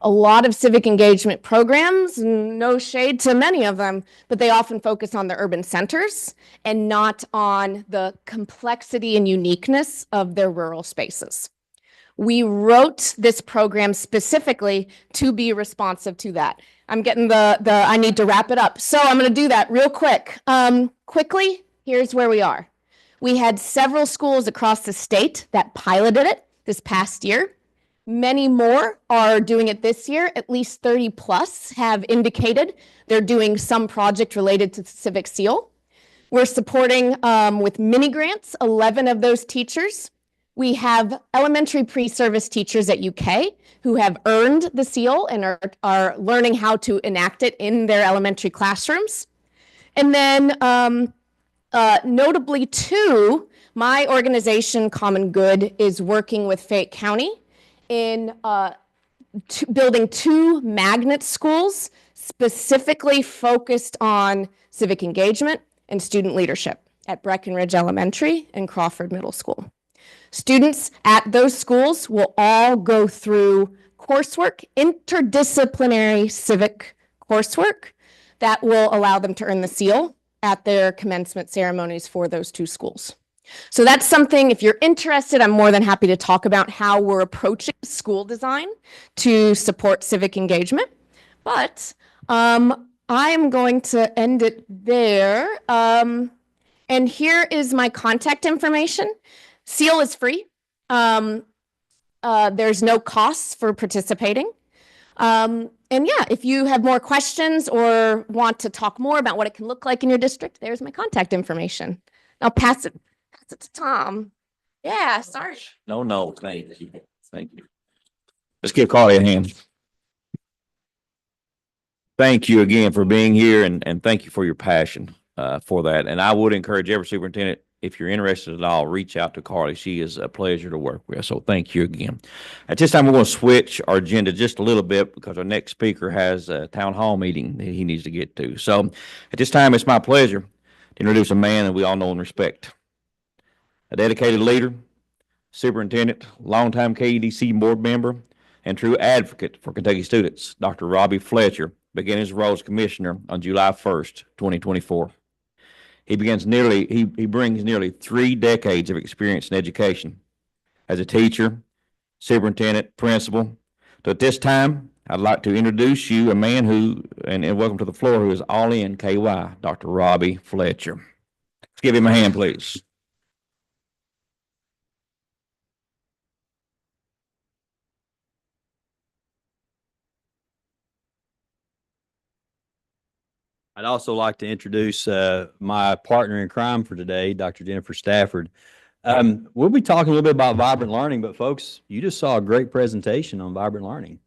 A lot of civic engagement programs, no shade to many of them, but they often focus on the urban centers and not on the complexity and uniqueness of their rural spaces. We wrote this program specifically to be responsive to that. I'm getting I need to wrap it up. So I'm going to do that real quick. Quickly, here's where we are. We had several schools across the state that piloted it this past year. Many more are doing it this year. At least 30 plus have indicated they're doing some project related to the Civic Seal. We're supporting with mini grants 11 of those teachers. We have elementary pre-service teachers at UK who have earned the seal and are learning how to enact it in their elementary classrooms. And then notably too, my organization, Common Good, is working with Fayette County in building 2 magnet schools specifically focused on civic engagement and student leadership at Breckenridge Elementary and Crawford Middle School. Students at those schools will all go through coursework, interdisciplinary civic coursework that will allow them to earn the seal at their commencement ceremonies for those 2 schools. So that's something, if you're interested, I'm more than happy to talk about how we're approaching school design to support civic engagement. But I am going to end it there. And here is my contact information. Seal is free. There's no costs for participating. And yeah, if you have more questions or want to talk more about what it can look like in your district, there's my contact information. I'll pass it to Tom. Yeah, sorry. No, thank you. Thank you. Let's give Carly a hand. Thank you again for being here and thank you for your passion for that. And I would encourage every superintendent, if you're interested at all, reach out to Carly. She is a pleasure to work with. So thank you again. At this time, we're going to switch our agenda just a little bit because our next speaker has a town hall meeting that he needs to get to. So at this time, it's my pleasure to introduce a man that we all know and respect. A dedicated leader, superintendent, longtime KEDC board member, and true advocate for Kentucky students, Dr. Robbie Fletcher began his role as commissioner on July 1st, 2024. He brings nearly 3 decades of experience in education as a teacher, superintendent, principal. So at this time, I'd like to introduce you a man who, and welcome to the floor, who is all in KY, Dr. Robbie Fletcher. Let's give him a hand, please. I'd also like to introduce my partner in crime for today, Dr. Jennifer Stafford. We'll be talking a little bit about vibrant learning, but folks, you just saw a great presentation on vibrant learning,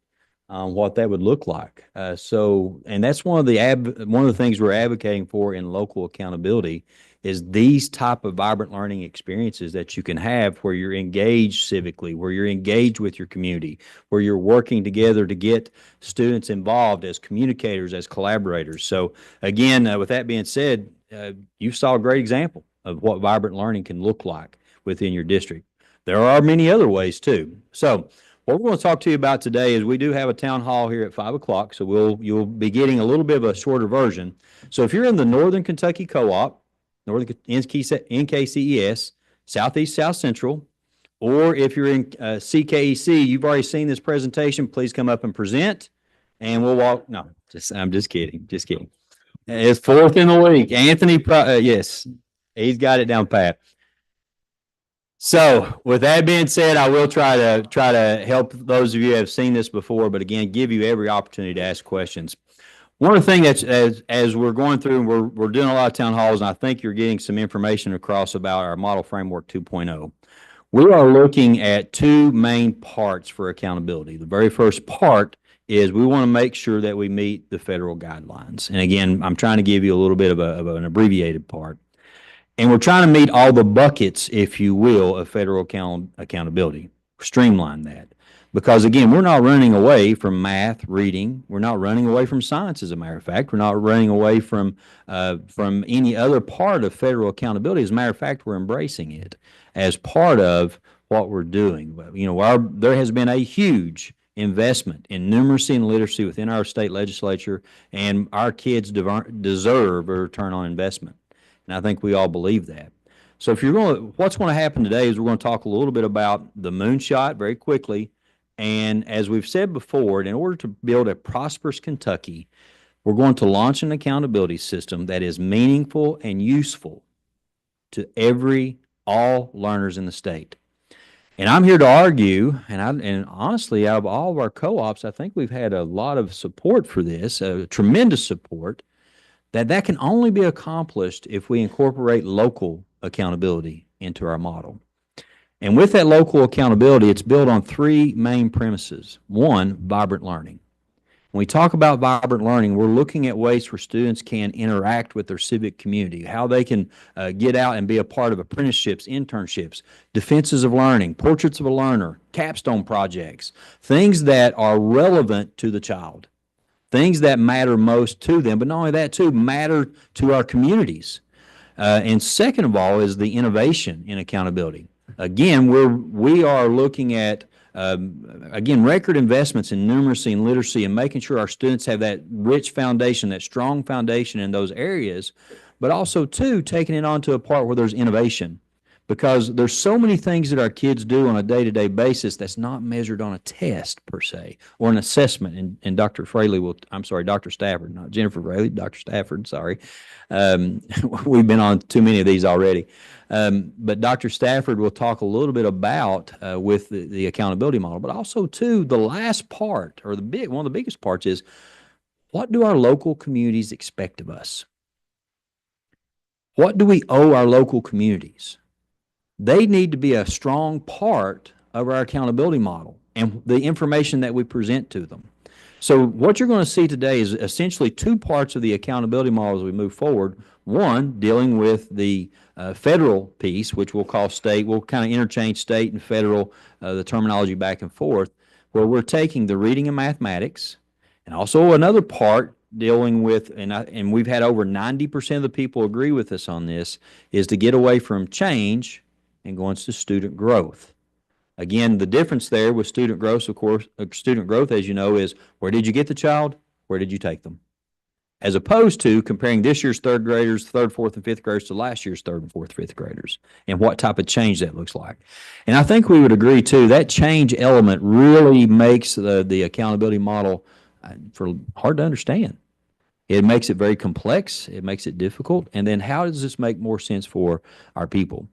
what that would look like. And that's one of the things we're advocating for in local accountability is these type of vibrant learning experiences that you can have where you're engaged civically, where you're engaged with your community, where you're working together to get students involved as communicators, as collaborators. So again, with that being said, you saw a great example of what vibrant learning can look like within your district. There are many other ways too. So what we're going to talk to you about today is we do have a town hall here at 5 o'clock. So you'll be getting a little bit of a shorter version. So if you're in the Northern Kentucky Co-op, Northern NKCES, Southeast South Central, or if you're in CKEC, you've already seen this presentation, please come up and present and we'll walk. No, I'm just kidding. Just kidding. It's 4th in the week. Anthony, yes, he's got it down pat. So with that being said, I will try to help those of you who have seen this before, but again, give you every opportunity to ask questions. One of the things that's as we're going through and we're doing a lot of town halls, and I think you're getting some information across about our model framework 2.0. We are looking at 2 main parts for accountability. The very first part is we want to make sure that we meet the federal guidelines. And again, I'm trying to give you a little bit of an abbreviated part. And we're trying to meet all the buckets, if you will, of federal accountability, streamline that. Because again, we're not running away from math, reading. We're not running away from science, as a matter of fact. We're not running away from any other part of federal accountability. As a matter of fact, we're embracing it as part of what we're doing. You know, there has been a huge investment in numeracy and literacy within our state legislature, and our kids deserve a return on investment. And I think we all believe that. So what's going to happen today is we're going to talk a little bit about the moonshot very quickly. And as we've said before, in order to build a prosperous Kentucky, we're going to launch an accountability system that is meaningful and useful to all learners in the state. And I'm here to argue, and honestly, out of all of our co-ops, I think we've had a lot of support for this, tremendous support, that can only be accomplished if we incorporate local accountability into our model. And with that local accountability, it's built on three main premises. One, vibrant learning. When we talk about vibrant learning, we're looking at ways where students can interact with their civic community, how they can get out and be a part of apprenticeships, internships, defenses of learning, portraits of a learner, capstone projects, things that are relevant to the child, things that matter most to them, but not only that too, matter to our communities. And second of all is the innovation in accountability. Again, we are looking at again, record investments in numeracy and literacy and making sure our students have that rich foundation, that strong foundation in those areas, but also, too, taking it on to a part where there's innovation. Because there's so many things that our kids do on a day-to-day basis that's not measured on a test, per se, or an assessment. And Dr. Fraley Dr. Stafford, not Jennifer Fraley, Dr. Stafford, sorry. We've been on too many of these already. But Dr. Stafford will talk a little bit about with the accountability model, but also too, the last part, or one of the biggest parts is, what do our local communities expect of us? What do we owe our local communities? They need to be a strong part of our accountability model and the information that we present to them. So what you're going to see today is essentially two parts of the accountability model as we move forward. One, dealing with the federal piece, which we'll call state. We'll kind of interchange state and federal, the terminology back and forth, where we're taking the reading and mathematics, and also another part dealing with, and we've had over 90% of the people agree with us on this, is to get away from change and go into student growth. Again, the difference there with student growth, of course, student growth, as you know, is where did you get the child? Where did you take them? As opposed to comparing this year's third graders, third, fourth, and fifth graders to last year's third and fourth, fifth graders, and what type of change that looks like. And I think we would agree, too, that change element really makes the accountability model hard to understand. It makes it very complex. It makes it difficult. And then how does this make more sense for our people?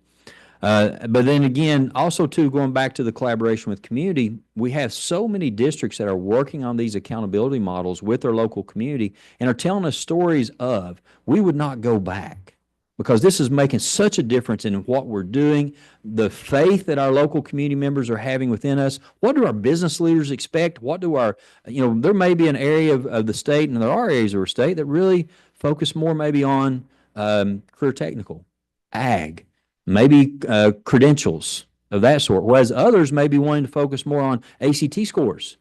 But then again, also too, going back to the collaboration with community, we have so many districts that are working on these accountability models with their local community and are telling us stories of, we would not go back, because this is making such a difference in what we're doing, the faith that our local community members are having within us. What do our business leaders expect? What do our, there may be an area of the state, and there are areas of our state that really focus more maybe on career technical, ag, maybe credentials of that sort, whereas others may be wanting to focus more on ACT scores,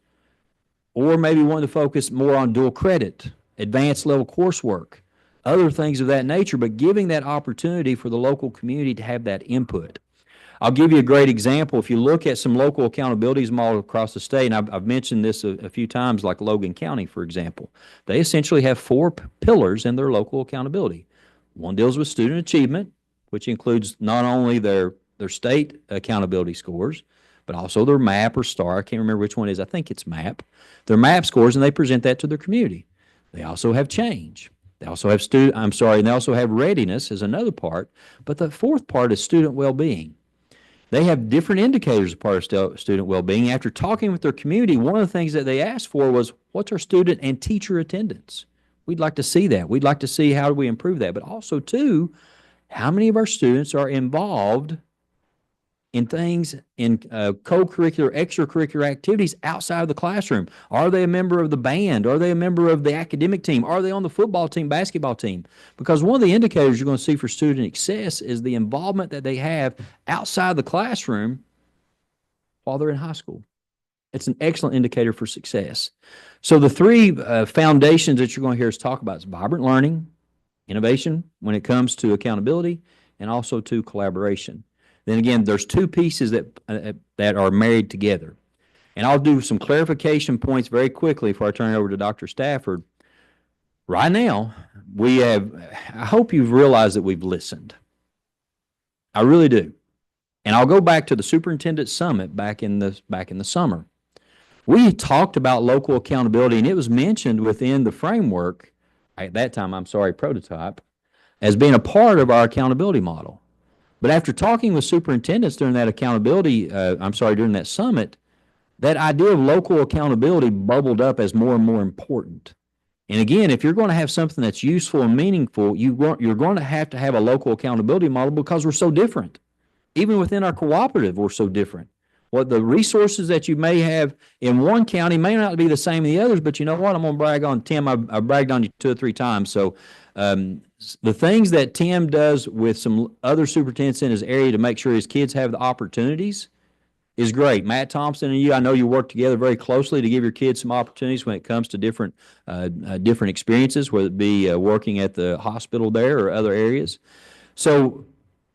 or maybe wanting to focus more on dual credit, advanced level coursework, other things of that nature, but giving that opportunity for the local community to have that input. I'll give you a great example. If you look at some local accountabilities model across the state, and I've mentioned this a few times, like Logan County, for example, they essentially have four pillars in their local accountability. One deals with student achievement, which includes not only their state accountability scores, but also their MAP or STAR. I can't remember which one it is. I think it's MAP. Their MAP scores, and they present that to their community. They also have change. They also have and they also have readiness as another part. But the fourth part is student well-being. They have different indicators of part of student well-being. After talking with their community, one of the things that they asked for was, what's our student and teacher attendance? We'd like to see that. We'd like to see how do we improve that. But also, too, how many of our students are involved in things, in co-curricular, extracurricular activities outside of the classroom? Are they a member of the band? Are they a member of the academic team? Are they on the football team, basketball team? Because one of the indicators you're going to see for student success is the involvement that they have outside the classroom while they're in high school. It's an excellent indicator for success. So the three foundations that you're going to hear us talk about is vibrant learning, innovation when it comes to accountability, and also to collaboration. Then again, there's two pieces that are married together. And I'll do some clarification points very quickly before I turn it over to Dr. Stafford. Right now, I hope you've realized that we've listened. I really do. And I'll go back to the superintendent summit back in the summer. We talked about local accountability, and it was mentioned within the framework, at that time, prototype, as being a part of our accountability model. But after talking with superintendents during that during that summit, that idea of local accountability bubbled up as more and more important. And again, if you're going to have something that's useful and meaningful, you're going to have a local accountability model because we're so different. Even within our cooperative, we're so different. What the resources that you may have in one county may not be the same in the others, but you know what? I'm going to brag on Tim. I bragged on you 2 or 3 times. So the things that Tim does with some other superintendents in his area to make sure his kids have the opportunities is great. Matt Thompson and you, I know you work together very closely to give your kids some opportunities when it comes to different experiences, whether it be working at the hospital there or other areas. So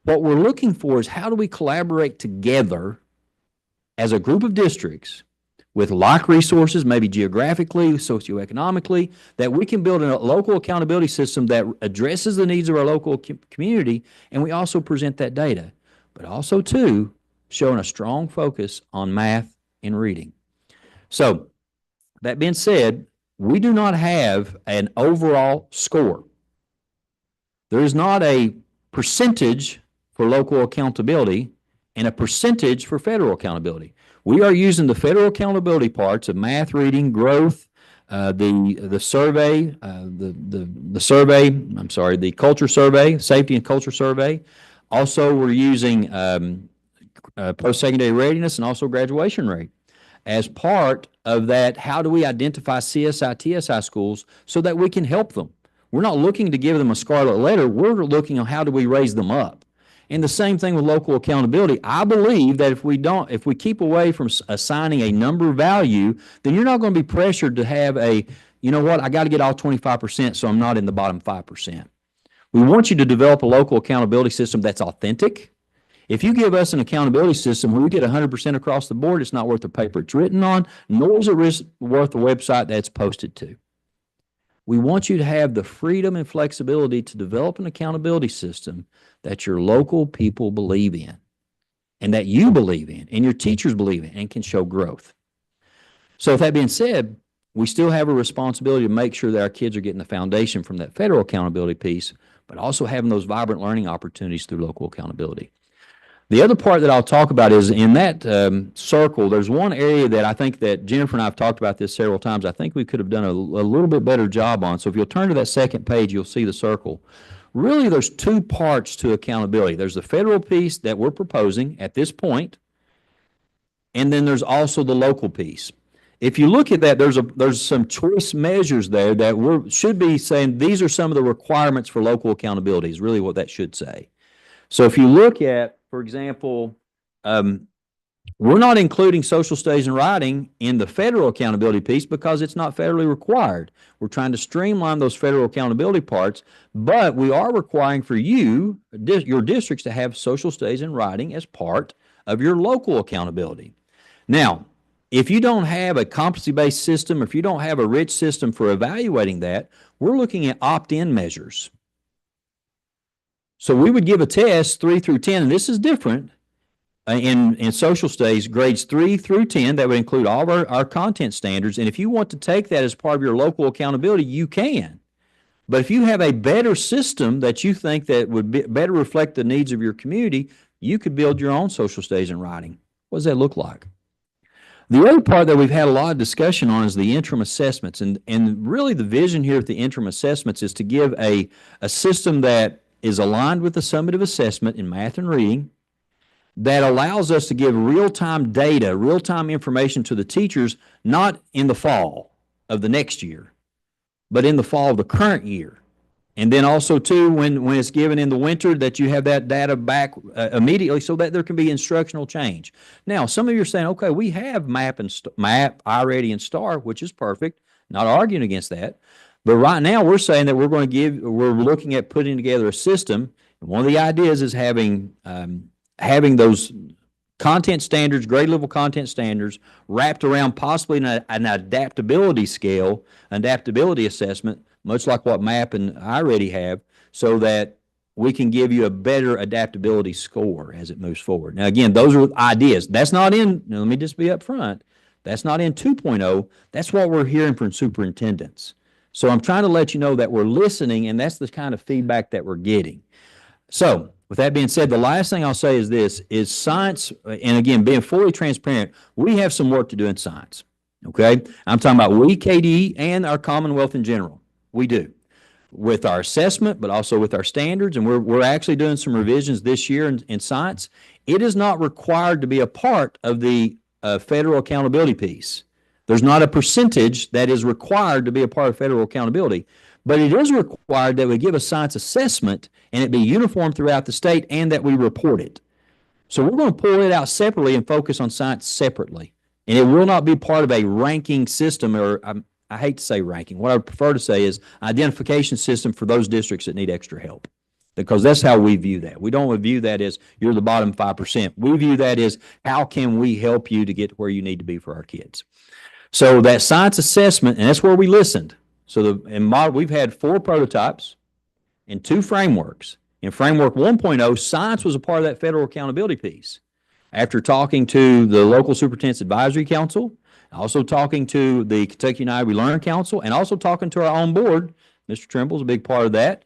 what we're looking for is how do we collaborate together as a group of districts with like resources, maybe geographically, socioeconomically, that we can build a local accountability system that addresses the needs of our local community, and we also present that data, but also too, showing a strong focus on math and reading. So that being said, we do not have an overall score. There is not a percentage for local accountability and a percentage for federal accountability. We are using the federal accountability parts of math, reading, growth, the survey, the culture survey, safety and culture survey. Also, we're using post-secondary readiness and also graduation rate. As part of that, how do we identify CSI, TSI schools so that we can help them? We're not looking to give them a scarlet letter. We're looking at how do we raise them up. And the same thing with local accountability. I believe that if we keep away from assigning a number value, then you're not going to be pressured to have you know what, I got to get all 25%, so I'm not in the bottom 5%. We want you to develop a local accountability system that's authentic. If you give us an accountability system where we get 100% across the board, it's not worth the paper it's written on, nor is it worth the website that's posted to. We want you to have the freedom and flexibility to develop an accountability system that your local people believe in and that you believe in and your teachers believe in and can show growth. So with that being said, we still have a responsibility to make sure that our kids are getting the foundation from that federal accountability piece, but also having those vibrant learning opportunities through local accountability. The other part that I'll talk about is in that circle, there's one area that I think that Jennifer and I have talked about this several times. I think we could have done a little bit better job on. So if you'll turn to that second page, you'll see the circle. Really, there's 2 parts to accountability. There's the federal piece that we're proposing at this point, and then there's also the local piece. If you look at that, there's some choice measures there that should be saying these are some of the requirements for local accountability is really what that should say. So if you look at, for example, we're not including social studies and writing in the federal accountability piece because it's not federally required. We're trying to streamline those federal accountability parts, but we are requiring for you, your districts, to have social studies and writing as part of your local accountability. Now, if you don't have a competency-based system, if you don't have a rich system for evaluating that, we're looking at opt-in measures. So we would give a test 3 through 10, and this is different in social studies, grades 3 through 10, that would include all of our content standards. And if you want to take that as part of your local accountability, you can. But if you have a better system that you think that would better reflect the needs of your community, you could build your own social studies and writing. What does that look like? The other part that we've had a lot of discussion on is the interim assessments. And really the vision here with the interim assessments is to give a system that is aligned with the summative assessment in math and reading that allows us to give real-time data, real-time information to the teachers, not in the fall of the next year, but in the fall of the current year. And then also too, when it's given in the winter, that you have that data back immediately so that there can be instructional change. Now, some of you are saying, okay, we have MAP, iReady, and STAR, which is perfect. Not arguing against that. But right now we're saying that we're looking at putting together a system. And one of the ideas is having those content standards, grade level content standards, wrapped around possibly an adaptability scale, adaptability assessment, much like what MAP and iReady have, so that we can give you a better adaptability score as it moves forward. Now, again, those are ideas. That's not in, let me just be upfront, that's not in 2.0. That's what we're hearing from superintendents. So I'm trying to let you know that we're listening, and that's the kind of feedback that we're getting. So with that being said, the last thing I'll say is this, is science, and again, being fully transparent, we have some work to do in science. Okay? I'm talking about we, KDE, and our Commonwealth in general. We do. With our assessment, but also with our standards, and we're actually doing some revisions this year in science. It is not required to be a part of the federal accountability piece. There's not a percentage that is required to be a part of federal accountability, but it is required that we give a science assessment and it be uniform throughout the state and that we report it. So we're going to pull it out separately and focus on science separately. And it will not be part of a ranking system, or I hate to say ranking. What I would prefer to say is identification system for those districts that need extra help, because that's how we view that. We don't view that as you're the bottom 5%. We view that as how can we help you to get where you need to be for our kids. So that science assessment, and that's where we listened. So we've had 4 prototypes and 2 frameworks. In framework 1.0, science was a part of that federal accountability piece. After talking to the local superintendent's advisory council, also talking to the Kentucky United We Learn Council, and also talking to our own board, Mr. Trimble's a big part of that.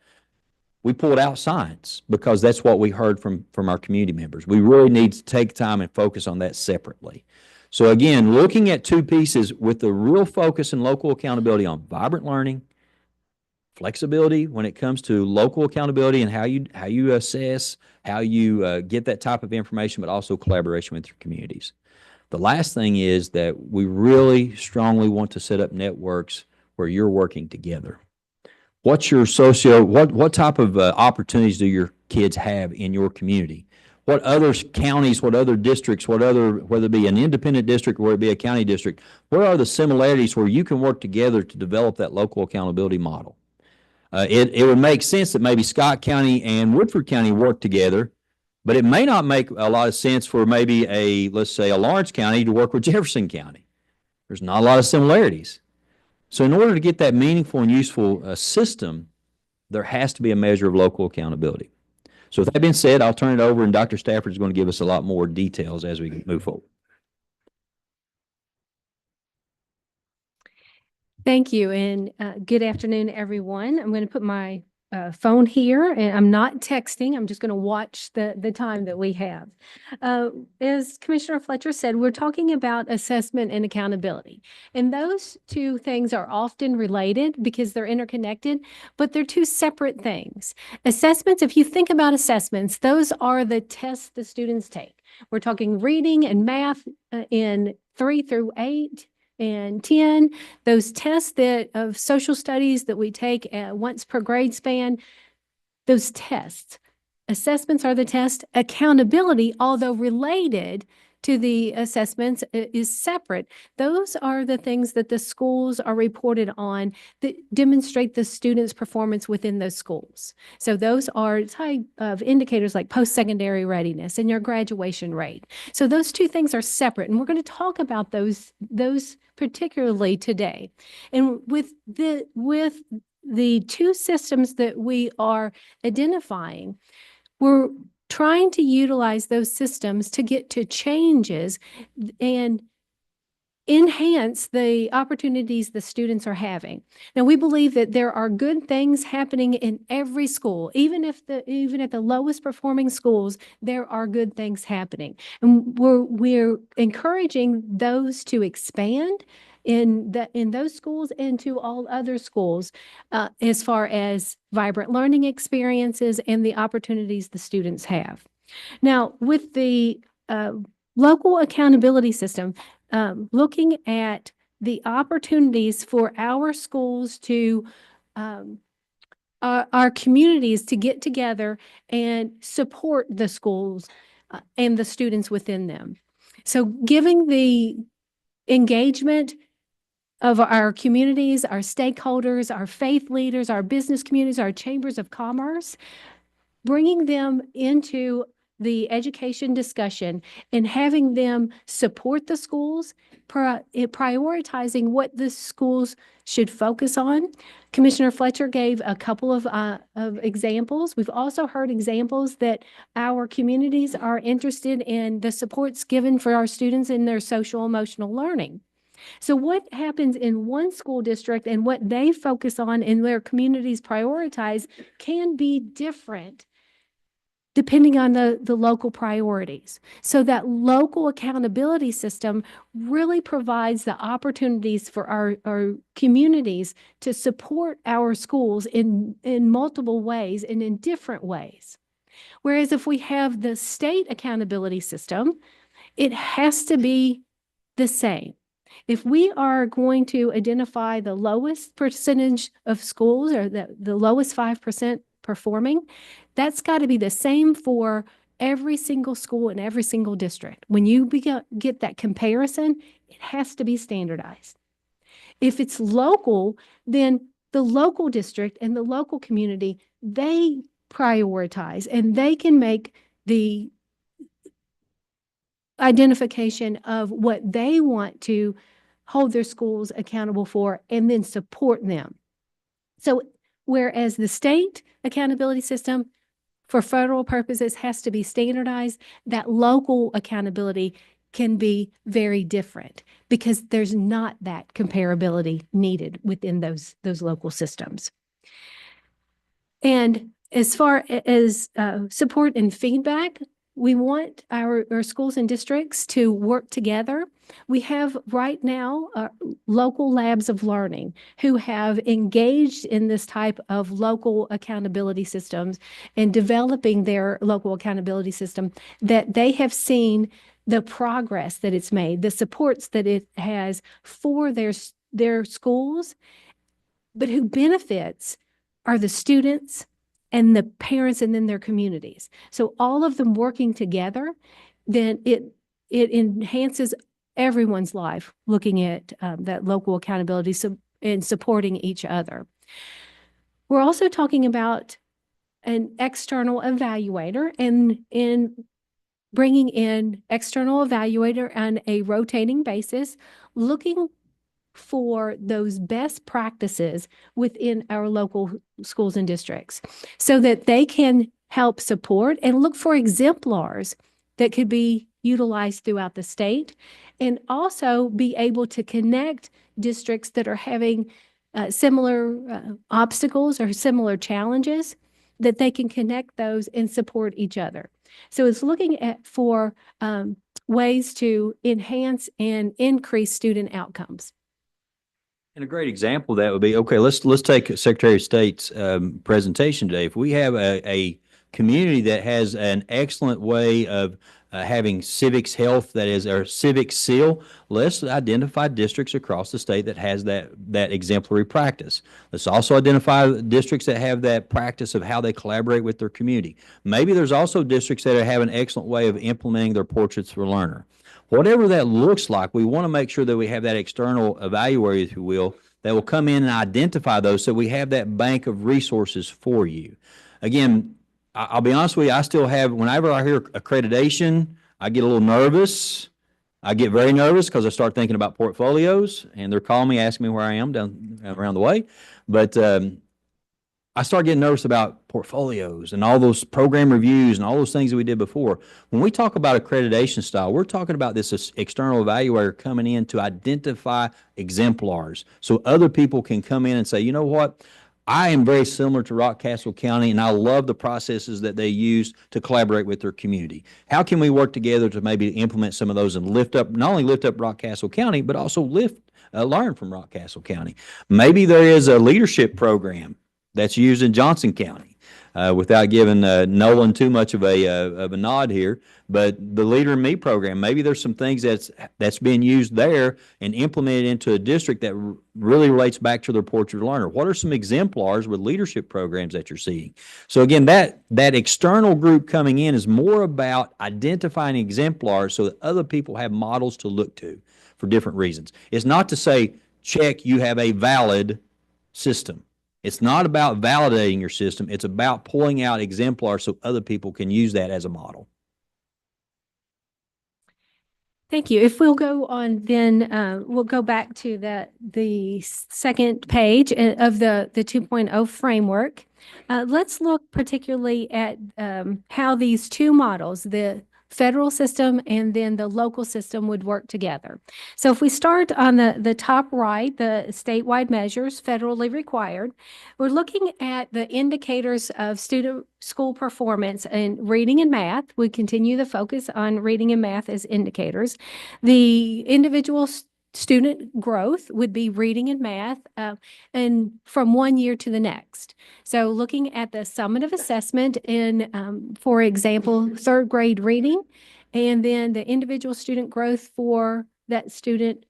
We pulled out science because that's what we heard from our community members. We really need to take time and focus on that separately. So again, looking at 2 pieces with the real focus and local accountability on vibrant learning, flexibility when it comes to local accountability and how you assess, how you get that type of information, but also collaboration with your communities. The last thing is that we really strongly want to set up networks where you're working together. What's your what type of opportunities do your kids have in your community? What other counties, what other districts, whether it be an independent district or whether it be a county district, what are the similarities where you can work together to develop that local accountability model? It would make sense that maybe Scott County and Woodford County work together, but it may not make a lot of sense for maybe let's say a Lawrence County to work with Jefferson County. There's not a lot of similarities. So in order to get that meaningful and useful system, there has to be a measure of local accountability. So with that being said, I'll turn it over, and Dr. Stafford is going to give us a lot more details as we move forward. Thank you, and good afternoon, everyone. I'm going to put my phone here, and I'm not texting. I'm just going to watch the time that we have. As Commissioner Fletcher said, we're talking about assessment and accountability. And those 2 things are often related because they're interconnected, but they're 2 separate things. Assessments, if you think about assessments, those are the tests the students take. We're talking reading and math in 3 through 8. And 10, those tests of social studies that we take once per grade span, those tests. Assessments are the test. Accountability, although related to the assessments, is separate. Those are the things that the schools are reported on that demonstrate the students' performance within those schools. So those are type of indicators like post-secondary readiness and your graduation rate. So those 2 things are separate, and we're going to talk about those particularly today. And with the 2 systems that we are identifying, we're trying to utilize those systems to get to changes and enhance the opportunities the students are having. Now, we believe that there are good things happening in every school, even at the lowest performing schools, there are good things happening. And we're encouraging those to expand in those schools and to all other schools as far as vibrant learning experiences and the opportunities the students have. Now, with the local accountability system, looking at the opportunities for our schools to our communities to get together and support the schools and the students within them. So giving the engagement of our communities, our stakeholders, our faith leaders, our business communities, our chambers of commerce, bringing them into the education discussion and having them support the schools, prioritizing what the schools should focus on. Commissioner Fletcher gave a couple of examples. We've also heard examples that our communities are interested in the supports given for our students in their social emotional learning. So what happens in one school district and what they focus on and their communities prioritize can be different depending on the local priorities. So that local accountability system really provides the opportunities for our communities to support our schools in multiple ways and in different ways. Whereas if we have the state accountability system, it has to be the same. If we are going to identify the lowest percentage of schools or the lowest 5% performing, that's got to be the same for every single school in every single district. When you get that comparison, it has to be standardized. If it's local, then the local district and the local community, they prioritize and they can make the identification of what they want to hold their schools accountable for and then support them. So whereas the state accountability system for federal purposes has to be standardized, that local accountability can be very different because there's not that comparability needed within those local systems. And as far as support and feedback, we want our schools and districts to work together. We have right now local labs of learning who have engaged in this type of local accountability systems and developing their local accountability system, that they have seen the progress that it's made, the supports that it has for their schools, but who benefits are the students and the parents and then their communities. So all of them working together, then it enhances everyone's life looking at that local accountability and supporting each other. We're also talking about an external evaluator and in bringing in external evaluator on a rotating basis, looking for those best practices within our local schools and districts so that they can help support and look for exemplars that could be utilized throughout the state and also be able to connect districts that are having similar obstacles or similar challenges, that they can connect those and support each other. So it's looking for ways to enhance and increase student outcomes. And a great example of that would be, okay, let's take Secretary of State's presentation today. If we have a community that has an excellent way of having civics health, that is our civic seal, let's identify districts across the state that has that exemplary practice. Let's also identify districts that have that practice of how they collaborate with their community. Maybe there's also districts that have an excellent way of implementing their portraits for learner. Whatever that looks like, we want to make sure that we have that external evaluator, if you will, that will come in and identify those so we have that bank of resources for you. Again, I'll be honest with you, I still have, whenever I hear accreditation, I get a little nervous. I get very nervous because I start thinking about portfolios and they're calling me, asking me where I am down around the way. But I start getting nervous about portfolios and all those program reviews and all those things that we did before. When we talk about accreditation style, we're talking about this external evaluator coming in to identify exemplars so other people can come in and say, you know what? I am very similar to Rockcastle County, and I love the processes that they use to collaborate with their community. How can we work together to maybe implement some of those and not only lift up Rockcastle County, but also learn from Rockcastle County? Maybe there is a leadership program that's used in Johnson County. Without giving Nolan too much of a nod here, but the Leader in Me program, maybe there's some things that's being used there and implemented into a district that really relates back to their portrait learner. What are some exemplars with leadership programs that you're seeing? So again, that external group coming in is more about identifying exemplars so that other people have models to look to for different reasons. It's not to say, check, you have a valid system. It's not about validating your system. It's about pulling out exemplars so other people can use that as a model. Thank you. If we'll go on, then we'll go back to the second page of the 2.0 framework. Let's look particularly at how these two models, the federal system and then the local system would work together. So if we start on the top right, the statewide measures federally required, we're looking at the indicators of student school performance in reading and math. We continue the focus on reading and math as indicators. The individual student growth would be reading and math, and from one year to the next. So looking at the summative assessment in, for example, third grade reading, and then the individual student growth for that student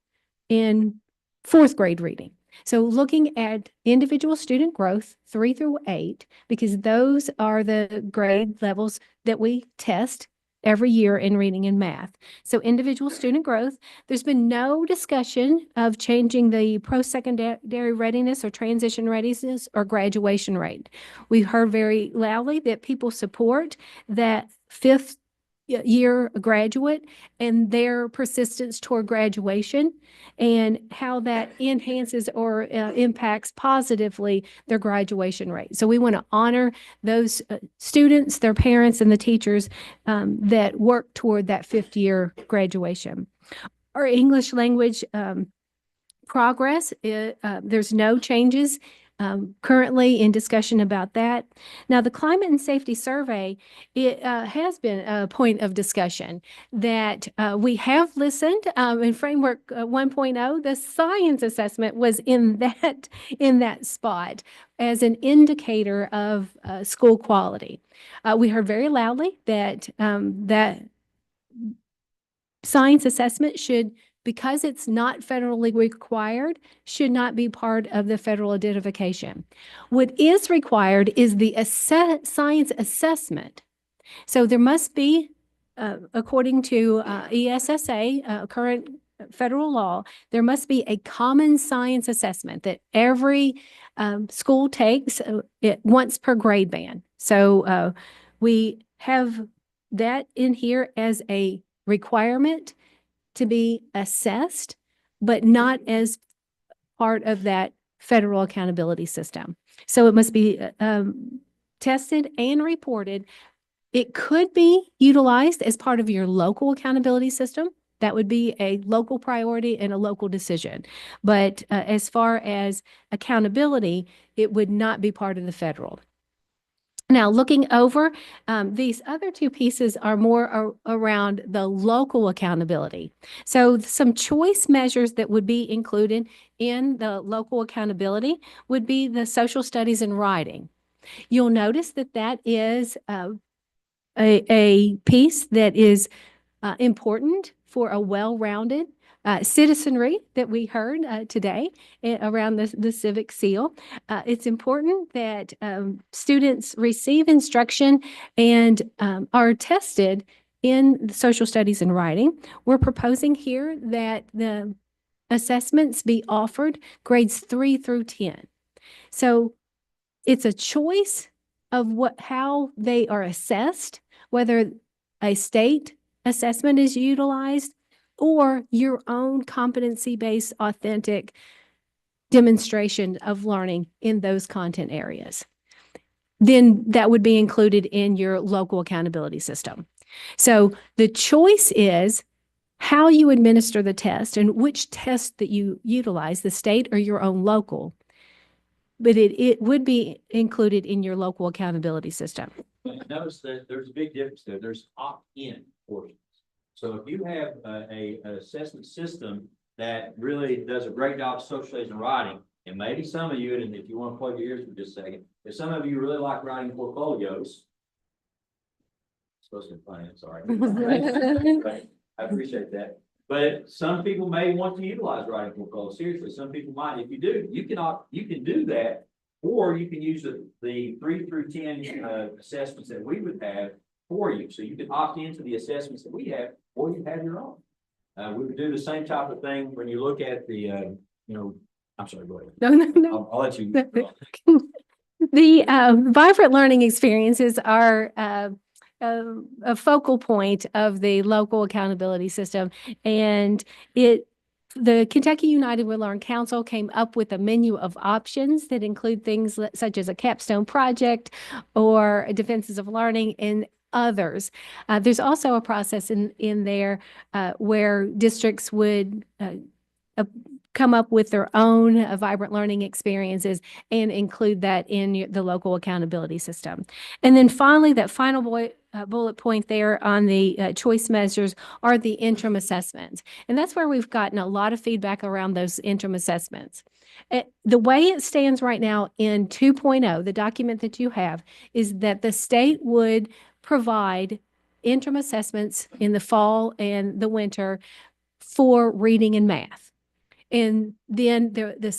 in fourth grade reading. So looking at individual student growth 3 through 8, because those are the grade levels that we test every year in reading and math. So individual student growth, there's been no discussion of changing the post-secondary readiness or transition readiness or graduation rate. We've heard very loudly that people support that fifth year graduate and their persistence toward graduation and how that enhances or impacts positively their graduation rate. So we want to honor those students, their parents, and the teachers that work toward that fifth year graduation. Our English language progress, there's no changes currently in discussion about that. Now, the climate and safety survey, it has been a point of discussion that we have listened in framework 1.0. The science assessment was in that spot as an indicator of school quality. We heard very loudly that that science assessment should, because it's not federally required, should not be part of the federal identification. What is required is the science assessment. So there must be, according to ESSA, current federal law, there must be a common science assessment that every school takes once per grade band. So we have that in here as a requirement to be assessed, but not as part of that federal accountability system. So it must be tested and reported. It could be utilized as part of your local accountability system. That would be a local priority and a local decision. But as far as accountability, it would not be part of the federal. Now, looking over, these other two pieces are more around the local accountability. So some choice measures that would be included in the local accountability would be the social studies and writing. You'll notice that that is a piece that is important for a well-rounded citizenry that we heard today around the civic seal. It's important that students receive instruction and are tested in social studies and writing. We're proposing here that the assessments be offered grades 3 through 10. So it's a choice of how they are assessed, whether a state assessment is utilized or your own competency-based, authentic demonstration of learning in those content areas. Then that would be included in your local accountability system. So the choice is how you administer the test and which test that you utilize, the state or your own local. But it would be included in your local accountability system. Notice that there's a big difference there. There's opt-in portions. So if you have an assessment system that really does a great job of social studies and writing, and maybe some of you, and if you want to plug your ears for just a second, if some of you really like writing portfolios, supposed to be funny, I'm sorry. I appreciate that. But some people may want to utilize writing portfolios. Seriously, some people might. If you do, you can do that, or you can use the 3 through 10 assessments that we would have for you. So you can opt into the assessments that we have, or you have your own. We would do the same type of thing when you look at the, I'm sorry, go ahead. No. I'll let you. The vibrant learning experiences are a focal point of the local accountability system, and the Kentucky United We Learn Council came up with a menu of options that include things such as a capstone project or defenses of learning, and others. There's also a process in there where districts would come up with their own vibrant learning experiences and include that in the local accountability system. And then finally, that final bullet point there on the choice measures are the interim assessments. And that's where we've gotten a lot of feedback around those interim assessments. The way it stands right now in 2.0, the document that you have, is that the state would provide interim assessments in the fall and the winter for reading and math. And then the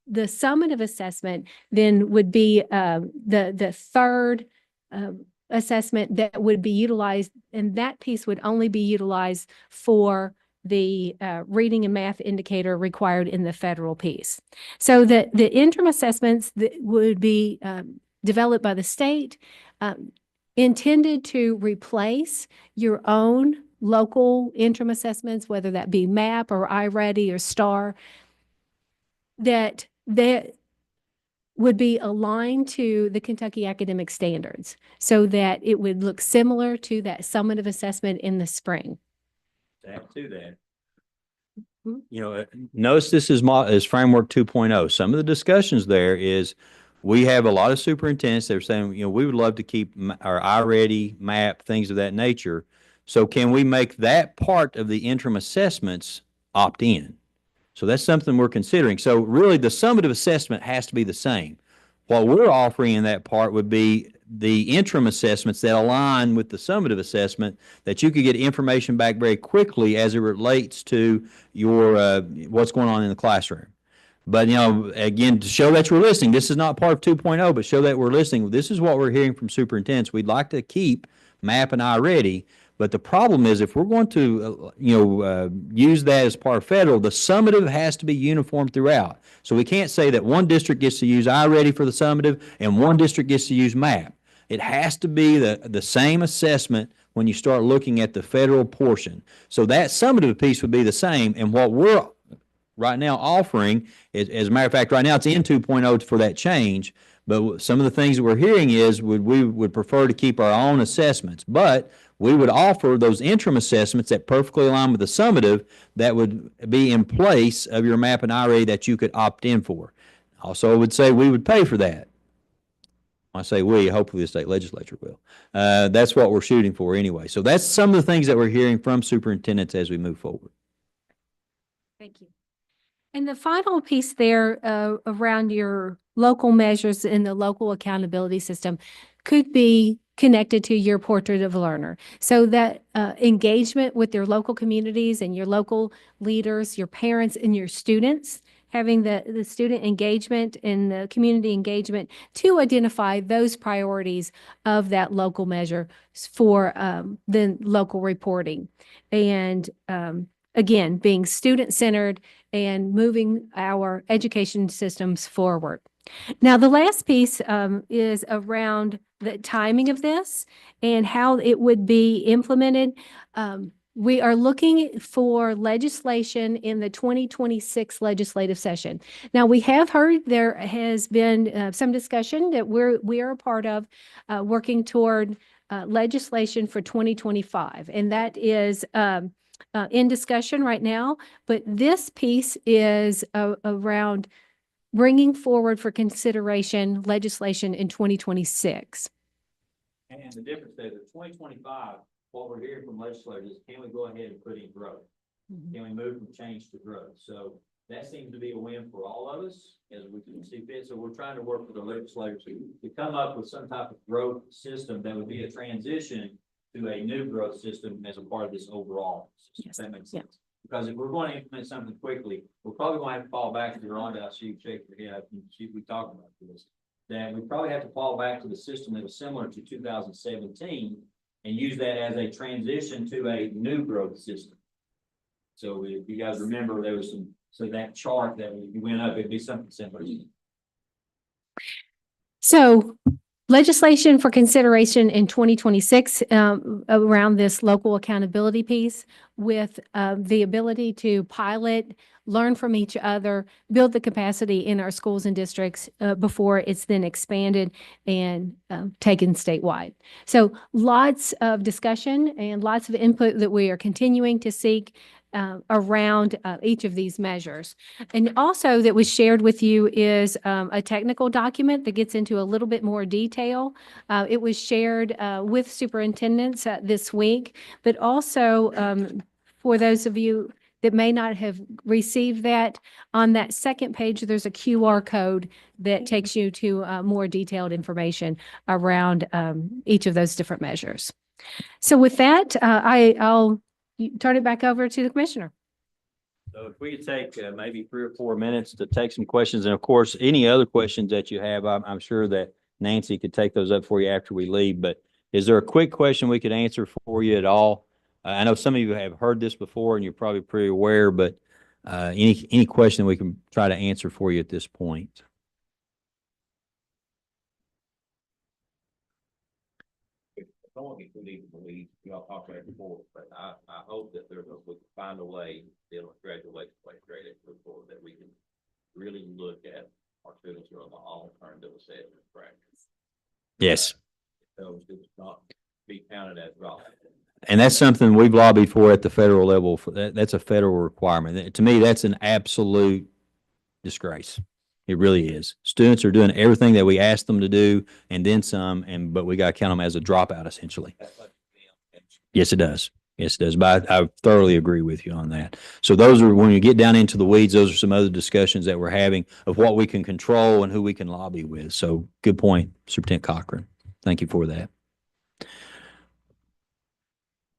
summative assessment then would be the third assessment that would be utilized, and that piece would only be utilized for the reading and math indicator required in the federal piece. So the interim assessments that would be developed by the state, intended to replace your own local interim assessments, whether that be MAP or iReady or STAR, that would be aligned to the Kentucky academic standards so that it would look similar to that summative assessment in the spring. Add to that. Mhm. You know, notice this is framework 2.0. Some of the discussions there is we have a lot of superintendents that are saying, you know, we would love to keep our iReady, MAP, things of that nature. So can we make that part of the interim assessments opt in? So that's something we're considering. So really the summative assessment has to be the same. What we're offering in that part would be the interim assessments that align with the summative assessment, that you could get information back very quickly as it relates to your what's going on in the classroom. But, you know, again, to show that you're listening, this is not part of 2.0, but show that we're listening. This is what we're hearing from superintendents. We'd like to keep MAP and iReady, but the problem is if we're going to, use that as part of federal, the summative has to be uniform throughout. So we can't say that one district gets to use iReady for the summative and one district gets to use MAP. It has to be the same assessment when you start looking at the federal portion. So that summative piece would be the same, and what we're right now offering is, as a matter of fact, right now it's in 2.0 for that change, but some of the things that we're hearing is we would prefer to keep our own assessments, but we would offer those interim assessments that perfectly align with the summative that would be in place of your MAP and iReady that you could opt in for. Also, I would say we would pay for that. When I say we, hopefully the state legislature will. That's what we're shooting for anyway. So that's some of the things that we're hearing from superintendents as we move forward. Thank you. And the final piece there around your local measures in the local accountability system could be connected to your portrait of a learner. So that engagement with your local communities and your local leaders, your parents and your students, having the student engagement and the community engagement to identify those priorities of that local measure for the local reporting. And again, being student-centered and moving our education systems forward. Now, the last piece is around the timing of this and how it would be implemented. We are looking for legislation in the 2026 legislative session. Now, we have heard there has been some discussion that we are a part of working toward legislation for 2025, and that is in discussion right now, but this piece is around bringing forward for consideration legislation in 2026. And the difference there, the 2025, what we're hearing from legislators is, can we go ahead and put in growth? Mhm. Can we move from change to growth? So that seems to be a win for all of us as we can see fit. So we're trying to work with the legislators to come up with some type of growth system that would be a transition to a new growth system as a part of this overall system. Yes. If that makes Yeah. sense. Because if we're going to implement something quickly, we're probably going to have to fall back to Rhonda. I see you shake your head and we talked about this. That we probably have to fall back to the system that was similar to 2017 and use that as a transition to a new growth system. So if you guys remember, there was so that chart that we went up, it'd be something similar. So legislation for consideration in 2026 around this local accountability piece with the ability to pilot, learn from each other, build the capacity in our schools and districts before it's then expanded and taken statewide. So lots of discussion and lots of input that we are continuing to seek around each of these measures. And also that was shared with you is a technical document that gets into a little bit more detail. It was shared with superintendents this week, but also for those of you that may not have received that, on that second page, there's a QR code that takes you to more detailed information around each of those different measures. So with that, I'll turn it back over to the commissioner. So if we could take maybe 3 or 4 minutes to take some questions, and of course, any other questions that you have, I'm sure that Nancy could take those up for you after we leave, but is there a quick question we could answer for you at all? I know some of you have heard this before and you're probably pretty aware, but any question we can try to answer for you at this point? I don't want to get too deep in the weeds, y'all talked about it before, but I hope that we can find a way, dealing with graduation, that we can really look at our students who are on the alternative assessment practice. Yes. So it's not be counted as wrong. And that's something we've lobbied for at the federal level. For that's a federal requirement. To me, that's an absolute disgrace. It really is. Students are doing everything that we ask them to do and then some, but we got to count them as a dropout essentially. Yes, it does. Yes, it does. But I thoroughly agree with you on that. So those are, when you get down into the weeds, those are some other discussions that we're having of what we can control and who we can lobby with. So good point, Superintendent Cochran. Thank you for that.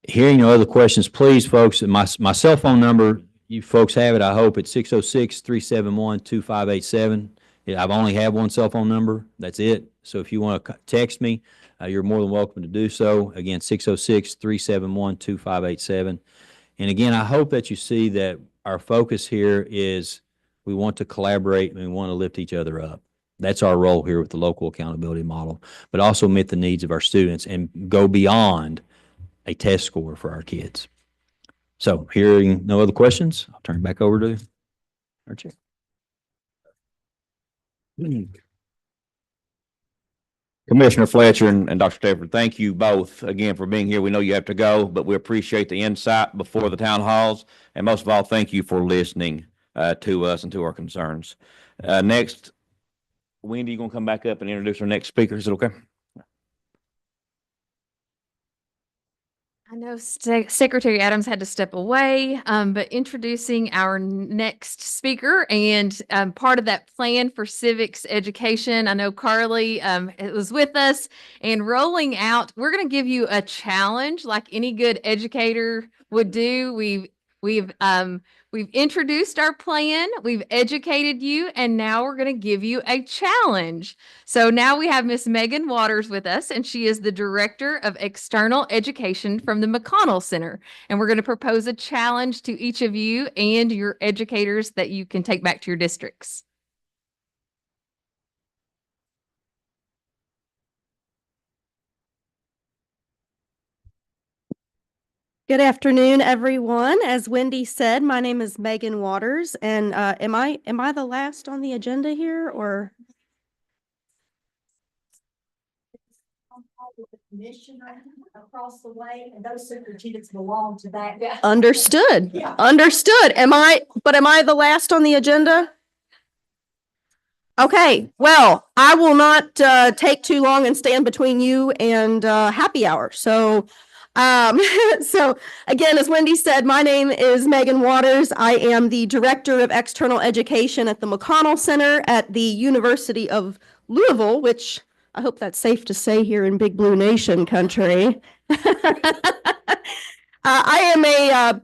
Hearing no other questions, please, folks, my cell phone number, you folks have it, I hope, it's 606-371-2587. I've only have one cell phone number. That's it. So if you want to text me, you're more than welcome to do so. Again, 606-371-2587. And again, I hope that you see that our focus here is we want to collaborate and we want to lift each other up. That's our role here with the local accountability model, but also meet the needs of our students and go beyond a test score for our kids. So hearing no other questions, I'll turn it back over to our chair. Commissioner Fletcher and Dr. Tedford, thank you both again for being here. We know you have to go, but we appreciate the insight before the town halls. And most of all, thank you for listening to us and to our concerns. Next, Wendy, you gonna come back up and introduce our next speaker? Is it okay? I know Secretary Adams had to step away, but introducing our next speaker and part of that plan for civics education. I know Carly was with us and rolling out. We're going to give you a challenge like any good educator would do. We've introduced our plan, we've educated you, and now we're going to give you a challenge. So now we have Miss Megan Waters with us, and she is the Director of External Education from the McConnell Center. And we're going to propose a challenge to each of you and your educators that you can take back to your districts. Good afternoon, everyone. As Wendy said, my name is Megan Waters, and am I the last on the agenda here, or? Commissioner across the way, and those superintendents belong to that. Understood. Yeah. Understood. Am I the last on the agenda? Okay, well, I will not take too long and stand between you and happy hour. So so again, as Wendy said, my name is Megan Waters. I am the Director of External Education at the McConnell Center at the University of Louisville, which I hope that's safe to say here in Big Blue Nation country. I am a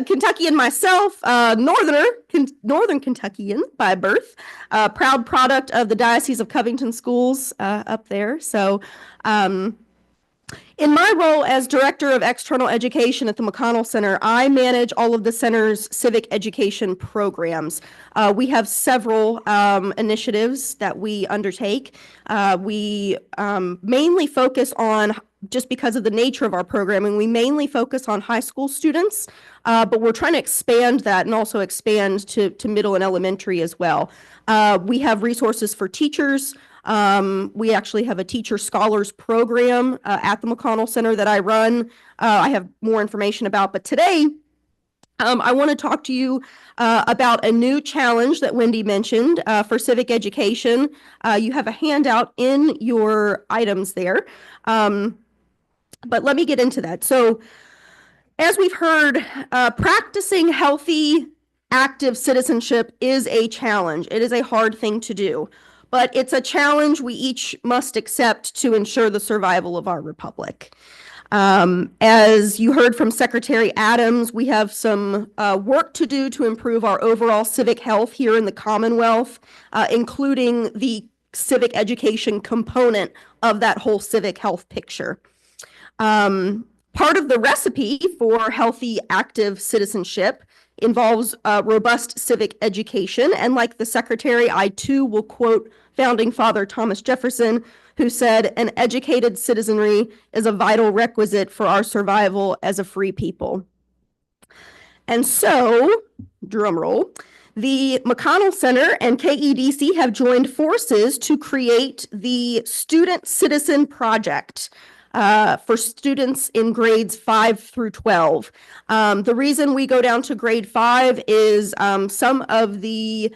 Kentuckian myself, Northern Kentuckian by birth, proud product of the Diocese of Covington schools up there. So In my role as Director of External Education at the McConnell Center, I manage all of the center's civic education programs. We have several initiatives that we undertake. We mainly focus on, just because of the nature of our programming, we mainly focus on high school students, but we're trying to expand that and also expand to middle and elementary as well. We have resources for teachers. We actually have a teacher scholars program at the McConnell Center that I run. I have more information about, but today I want to talk to you about a new challenge that Wendy mentioned for civic education. You have a handout in your items there, but let me get into that. So, as we've heard, practicing healthy, active citizenship is a challenge. It is a hard thing to do, but it's a challenge we each must accept to ensure the survival of our republic. As you heard from Secretary Adams, we have some work to do to improve our overall civic health here in the Commonwealth, including the civic education component of that whole civic health picture. Part of the recipe for healthy, active citizenship involves robust civic education. And like the Secretary, I too will quote Founding Father Thomas Jefferson, who said, "An educated citizenry is a vital requisite for our survival as a free people." And so, drum roll, the McConnell Center and KEDC have joined forces to create the Student Citizen Project for students in grades 5 through 12. The reason we go down to grade 5 is some of the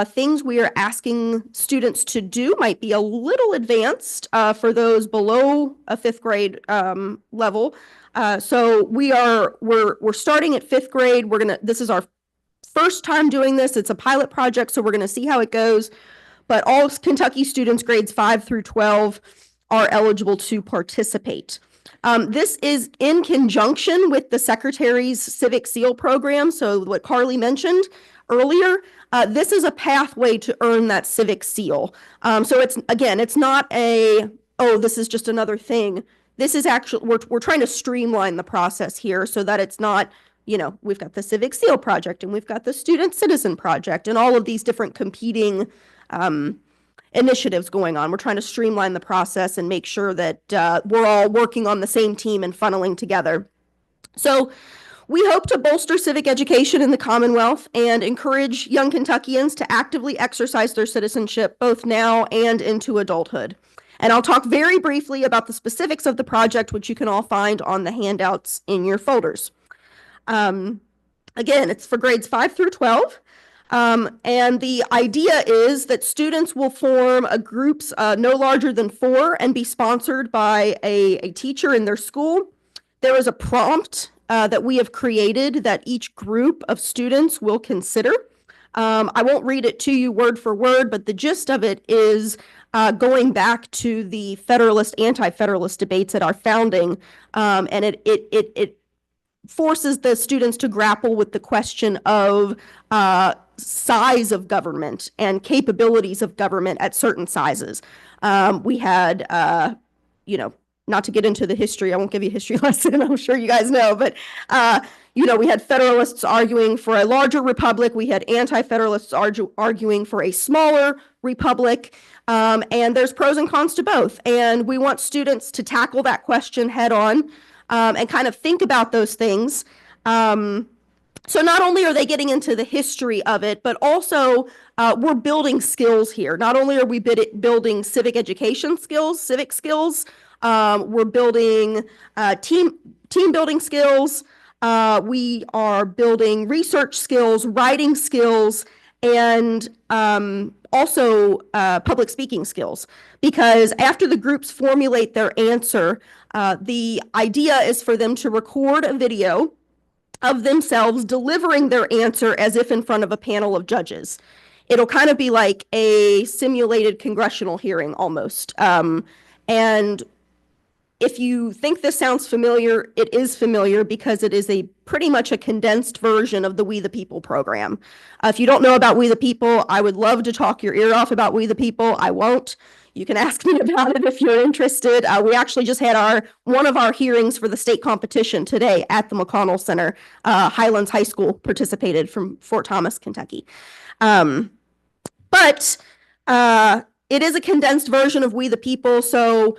things we are asking students to do might be a little advanced for those below a 5th grade level. So we're starting at 5th grade. This is our first time doing this. It's a pilot project, so we're gonna see how it goes. But all Kentucky students grades 5 through 12 are eligible to participate. This is in conjunction with the Secretary's Civic Seal program. So what Carly mentioned earlier, this is a pathway to earn that Civic Seal. So it's not this is just another thing. This is actually, we're trying to streamline the process here so that it's not, we've got the Civic Seal project and we've got the Student Citizen project and all of these different competing initiatives going on. We're trying to streamline the process and make sure that we're all working on the same team and funneling together. So we hope to bolster civic education in the Commonwealth and encourage young Kentuckians to actively exercise their citizenship both now and into adulthood. And I'll talk very briefly about the specifics of the project, which you can all find on the handouts in your folders. Again, it's for grades 5 through 12. And the idea is that students will form groups no larger than 4 and be sponsored by a teacher in their school. There is a prompt that we have created that each group of students will consider. I won't read it to you word for word, but the gist of it is going back to the Federalist, anti-Federalist debates at our founding, and it forces the students to grapple with the question of size of government and capabilities of government at certain sizes. We had, not to get into the history, I won't give you a history lesson, I'm sure you guys know, but, we had Federalists arguing for a larger republic. We had anti-Federalists arguing for a smaller republic. And there's pros and cons to both. And we want students to tackle that question head on and kind of think about those things. So not only are they getting into the history of it, but also we're building skills here. Not only are we building civic education skills, civic skills, we're building team building skills. We are building research skills, writing skills, and also public speaking skills. Because after the groups formulate their answer, the idea is for them to record a video of themselves delivering their answer as if in front of a panel of judges. It'll kind of be like a simulated congressional hearing almost. And If you think this sounds familiar, it is familiar because it is a pretty much a condensed version of the We the People program. If you don't know about We the People, I would love to talk your ear off about We the People. I won't. You can ask me about it if you're interested. We actually just had one of our hearings for the state competition today at the McConnell Center. Highlands High School participated from Fort Thomas, Kentucky. But it is a condensed version of We the People. So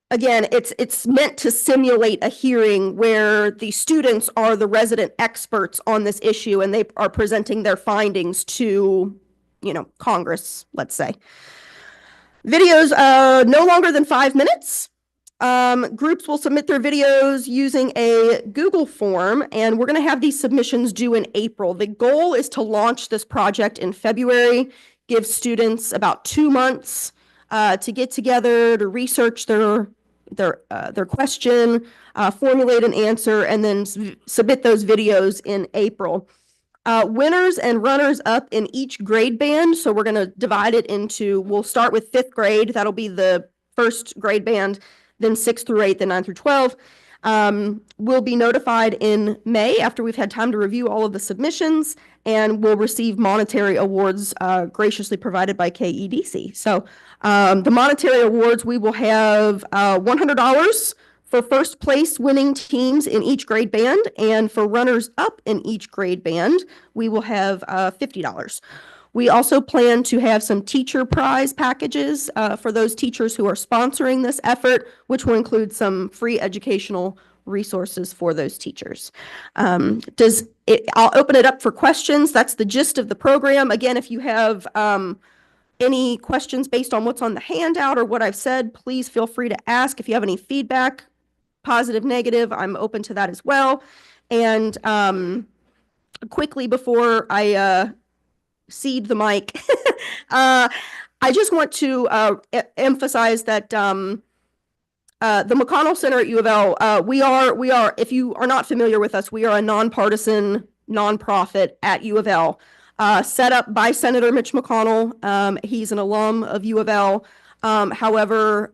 again, it's meant to simulate a hearing where the students are the resident experts on this issue and they are presenting their findings to, Congress, let's say. Videos no longer than 5 minutes. Groups will submit their videos using a Google form, and we're going to have these submissions due in April. The goal is to launch this project in February, give students about 2 months to get together, to research their question, formulate an answer, and then submit those videos in April. Winners and runners up in each grade band. So we're going to divide it into, we'll start with 5th grade. That'll be the first grade band, then 6th through 8th, then 9th through 12. We'll be notified in May after we've had time to review all of the submissions, and we'll receive monetary awards graciously provided by KEDC. So the monetary awards, we will have $100 for first place winning teams in each grade band, and for runners up in each grade band, we will have $50. We also plan to have some teacher prize packages for those teachers who are sponsoring this effort, which will include some free educational resources for those teachers. I'll open it up for questions. That's the gist of the program. Again, if you have any questions based on what's on the handout or what I've said, please feel free to ask. If you have any feedback, positive, negative, I'm open to that as well. And quickly before I cede the mic, I just want to emphasize that the McConnell Center at U of L, we are, if you are not familiar with us, we are a nonpartisan nonprofit at U of L, set up by Senator Mitch McConnell. He's an alum of U of L. However,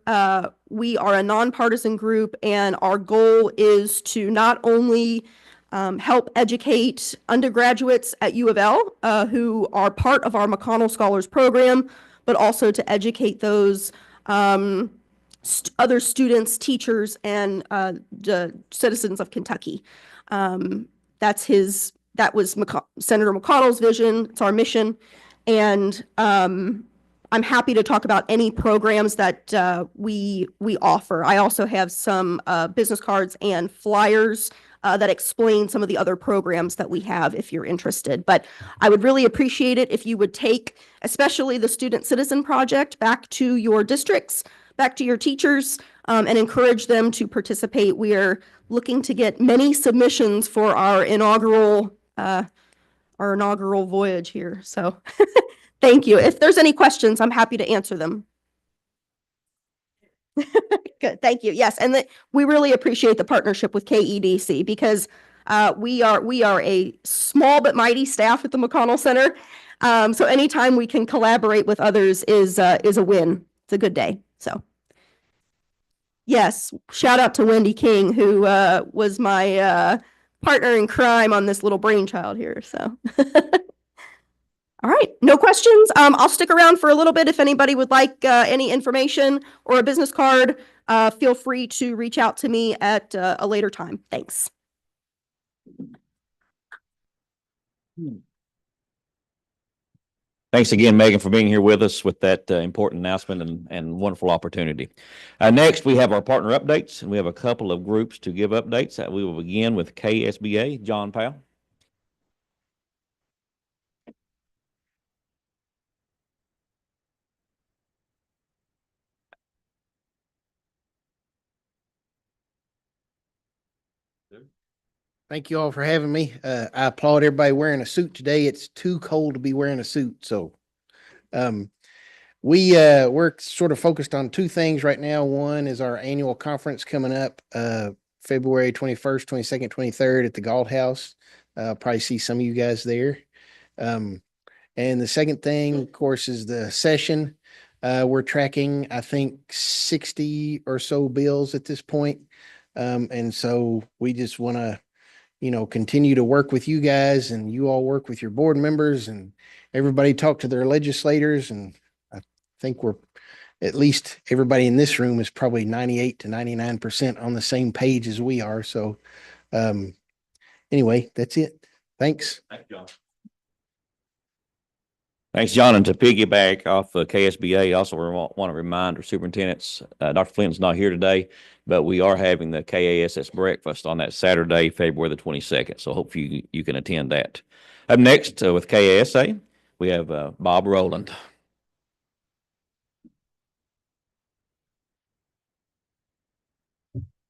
we are a nonpartisan group, and our goal is to not only help educate undergraduates at U of L who are part of our McConnell Scholars Program, but also to educate those other students, teachers, and the citizens of Kentucky. That was Senator McConnell's vision. It's our mission, and I'm happy to talk about any programs that we offer. I also have some business cards and flyers that explain some of the other programs that we have if you're interested. But I would really appreciate it if you would take, especially the Student Citizen Project, back to your districts, back to your teachers, and encourage them to participate. We are looking to get many submissions for our inaugural voyage here. So thank you. If there's any questions, I'm happy to answer them. Good, thank you. Yes, and we really appreciate the partnership with KEDC because we are a small but mighty staff at the McConnell Center. So anytime we can collaborate with others is a win. It's a good day. So yes, shout out to Wendy King, who was my partner in crime on this little brainchild here. So. All right, no questions. I'll stick around for a little bit. If anybody would like any information or a business card, feel free to reach out to me at a later time. Thanks. Thanks again, Megan, for being here with us with that important announcement and wonderful opportunity. Next, we have our partner updates, and we have a couple of groups to give updates. We will begin with KSBA. John Powell. Thank you all for having me. I applaud everybody wearing a suit today. It's too cold to be wearing a suit. So we're sort of focused on 2 things right now. One is our annual conference coming up February 21st, 22nd, 23rd at the Galt House. Probably see some of you guys there. And the second thing, of course, is the session. We're tracking, I think, 60 or so bills at this point. And so we just want to, continue to work with you guys, and you all work with your board members, and everybody talk to their legislators. And I think at least everybody in this room is probably 98 to 99% on the same page as we are. So, anyway, that's it. Thanks. Thanks, John. Thanks, John. And to piggyback off the KSBA, also want to remind our superintendents, Dr. Flynn's not here today, but we are having the KASS breakfast on that Saturday, February the 22nd. So hopefully you can attend that. Up next with KASA, we have Bob Rowland.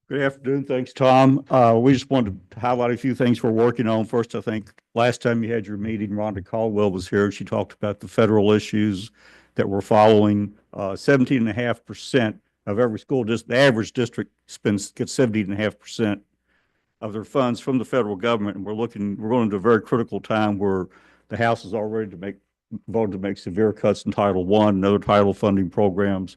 Good afternoon. Thanks, Tom. We just wanted to highlight a few things we're working on. First, I think last time you had your meeting, Rhonda Caldwell was here. She talked about the federal issues that we're following. 17.5% of every school, just the average district gets 17.5% of their funds from the federal government. And we're going into a very critical time where the House is already voted to make severe cuts in Title I and other title funding programs.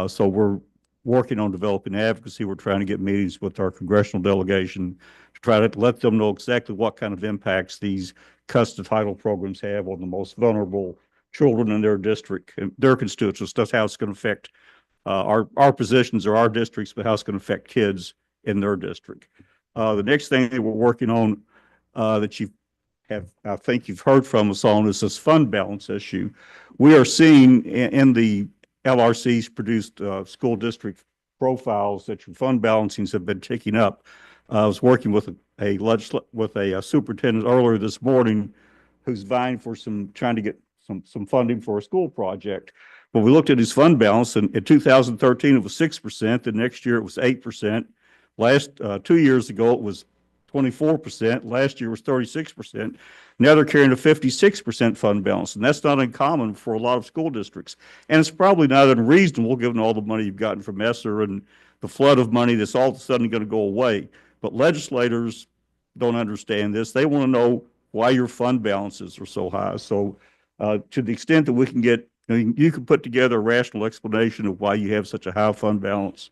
So we're working on developing advocacy. We're trying to get meetings with our congressional delegation to try to let them know exactly what kind of impacts these cuts to title programs have on the most vulnerable children in their district and their constituents. That's how it's going to affect our positions or our districts, but how it's going to affect kids in their district. The next thing that we're working on that I think you've heard from us on is this fund balance issue. We are seeing in the LRC's produced school district profiles that your fund balancings have been ticking up. I was working with a superintendent earlier this morning who's vying for trying to get some funding for a school project. But we looked at his fund balance, and in 2013 it was 6%. The next year it was 8%. Last 2 years ago it was 24%. Last year was 36%. Now they're carrying a 56% fund balance, and that's not uncommon for a lot of school districts. And it's probably not unreasonable given all the money you've gotten from ESSER and the flood of money that's all of a sudden going to go away. But legislators don't understand this. They want to know why your fund balances are so high. So to the extent that we can get, you can put together a rational explanation of why you have such a high fund balance,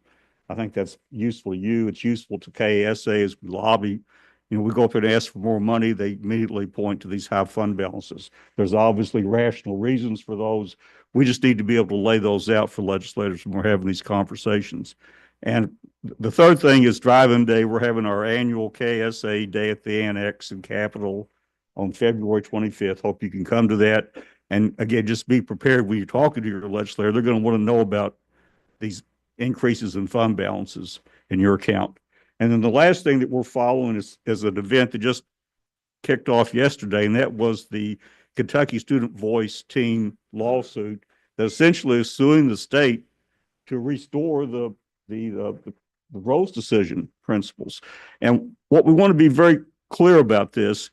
I think that's useful to you. It's useful to KSA as we lobby. We go up there and ask for more money. They immediately point to these high fund balances. There's obviously rational reasons for those. We just need to be able to lay those out for legislators when we're having these conversations. And the third thing is Drive-In Day. We're having our annual KSA Day at the Annex in Capitol on February 25th. Hope you can come to that. And again, just be prepared when you're talking to your legislator. They're going to want to know about these increases in fund balances in your account. And then the last thing that we're following is an event that just kicked off yesterday, and that was the Kentucky Student Voice Team lawsuit that essentially is suing the state to restore the Rose decision principles. And what we want to be very clear about this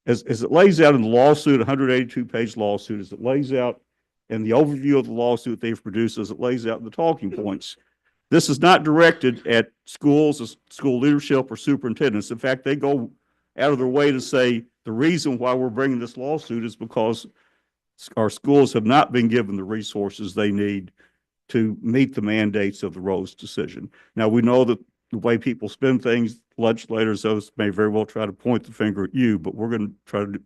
as it lays out in the lawsuit, 182-page lawsuit, as it lays out in the overview of the lawsuit they've produced, as it lays out in the talking points. This is not directed at schools, school leadership, or superintendents. In fact, they go out of their way to say the reason why we're bringing this lawsuit is because our schools have not been given the resources they need to meet the mandates of the Rose decision. Now, we know that the way people spend things, legislators, those may very well try to point the finger at you, but we're going to try to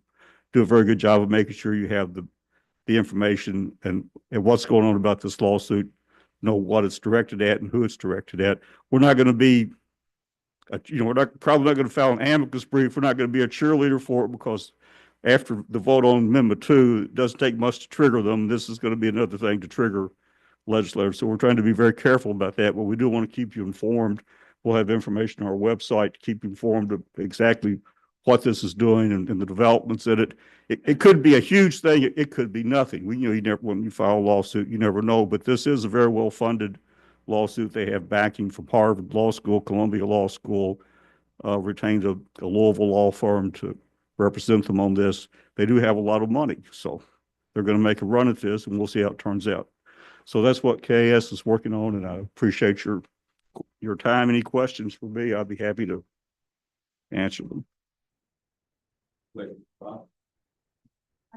do a very good job of making sure you have the information and what's going on about this lawsuit, know what it's directed at and who it's directed at. We're not going to be, we're probably not going to file an amicus brief. We're not going to be a cheerleader for it because after the vote on Amendment 2, it doesn't take much to trigger them. This is going to be another thing to trigger legislators. So we're trying to be very careful about that, but we do want to keep you informed. We'll have information on our website to keep you informed of exactly what this is doing and the developments in it. It could be a huge thing. It could be nothing. You never, when you file a lawsuit, you never know, but this is a very well-funded lawsuit. They have backing from Harvard Law School, Columbia Law School, retained a Louisville law firm to represent them on this. They do have a lot of money, so they're going to make a run at this, and we'll see how it turns out. So that's what KS is working on, and I appreciate your time. Any questions for me, I'd be happy to answer them.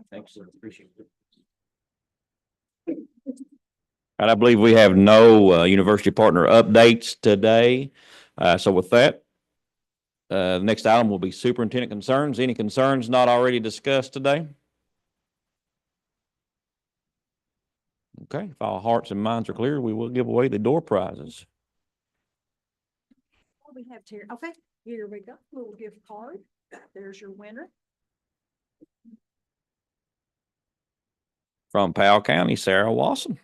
Thanks, sir. Appreciate it. And I believe we have no university partner updates today. So with that, the next item will be superintendent concerns. Any concerns not already discussed today? Okay, if all hearts and minds are clear, we will give away the door prizes. What we have here, okay, here we go, little gift card, there's your winner. From Powell County, Sarah Wasson.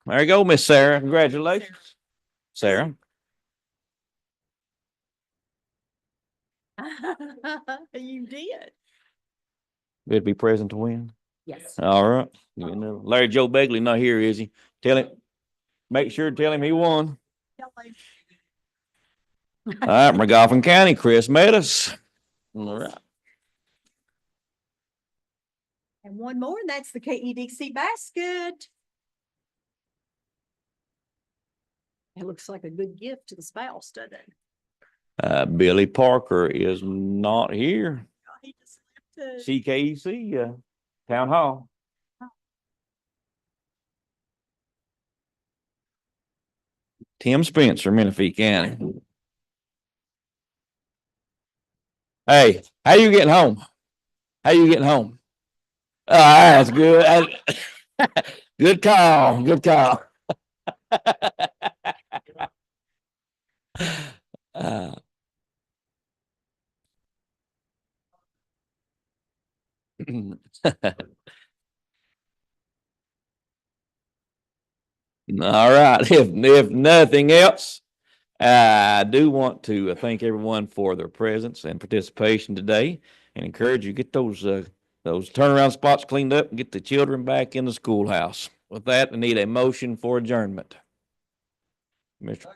There you go, Miss Sarah. Congratulations, Sarah. You did. Good to be present to win. Yes. All right. You know, Larry Joe Begley not here, is he? Tell him, make sure to tell him he won. All right, McGoffin County, Chris Meadows. All right. And one more, and that's the KEDC basket. It looks like a good gift to the spouse, doesn't it? Billy Parker is not here. He just left CKEC, Town Hall. Tim Spencer, Menifee County. Hey, how you getting home? How you getting home? That's good. Good call. Good call. All right. If nothing else, I do want to thank everyone for their presence and participation today, and encourage you to get those turnaround spots cleaned up and get the children back in the schoolhouse. With that, I need a motion for adjournment. Mr.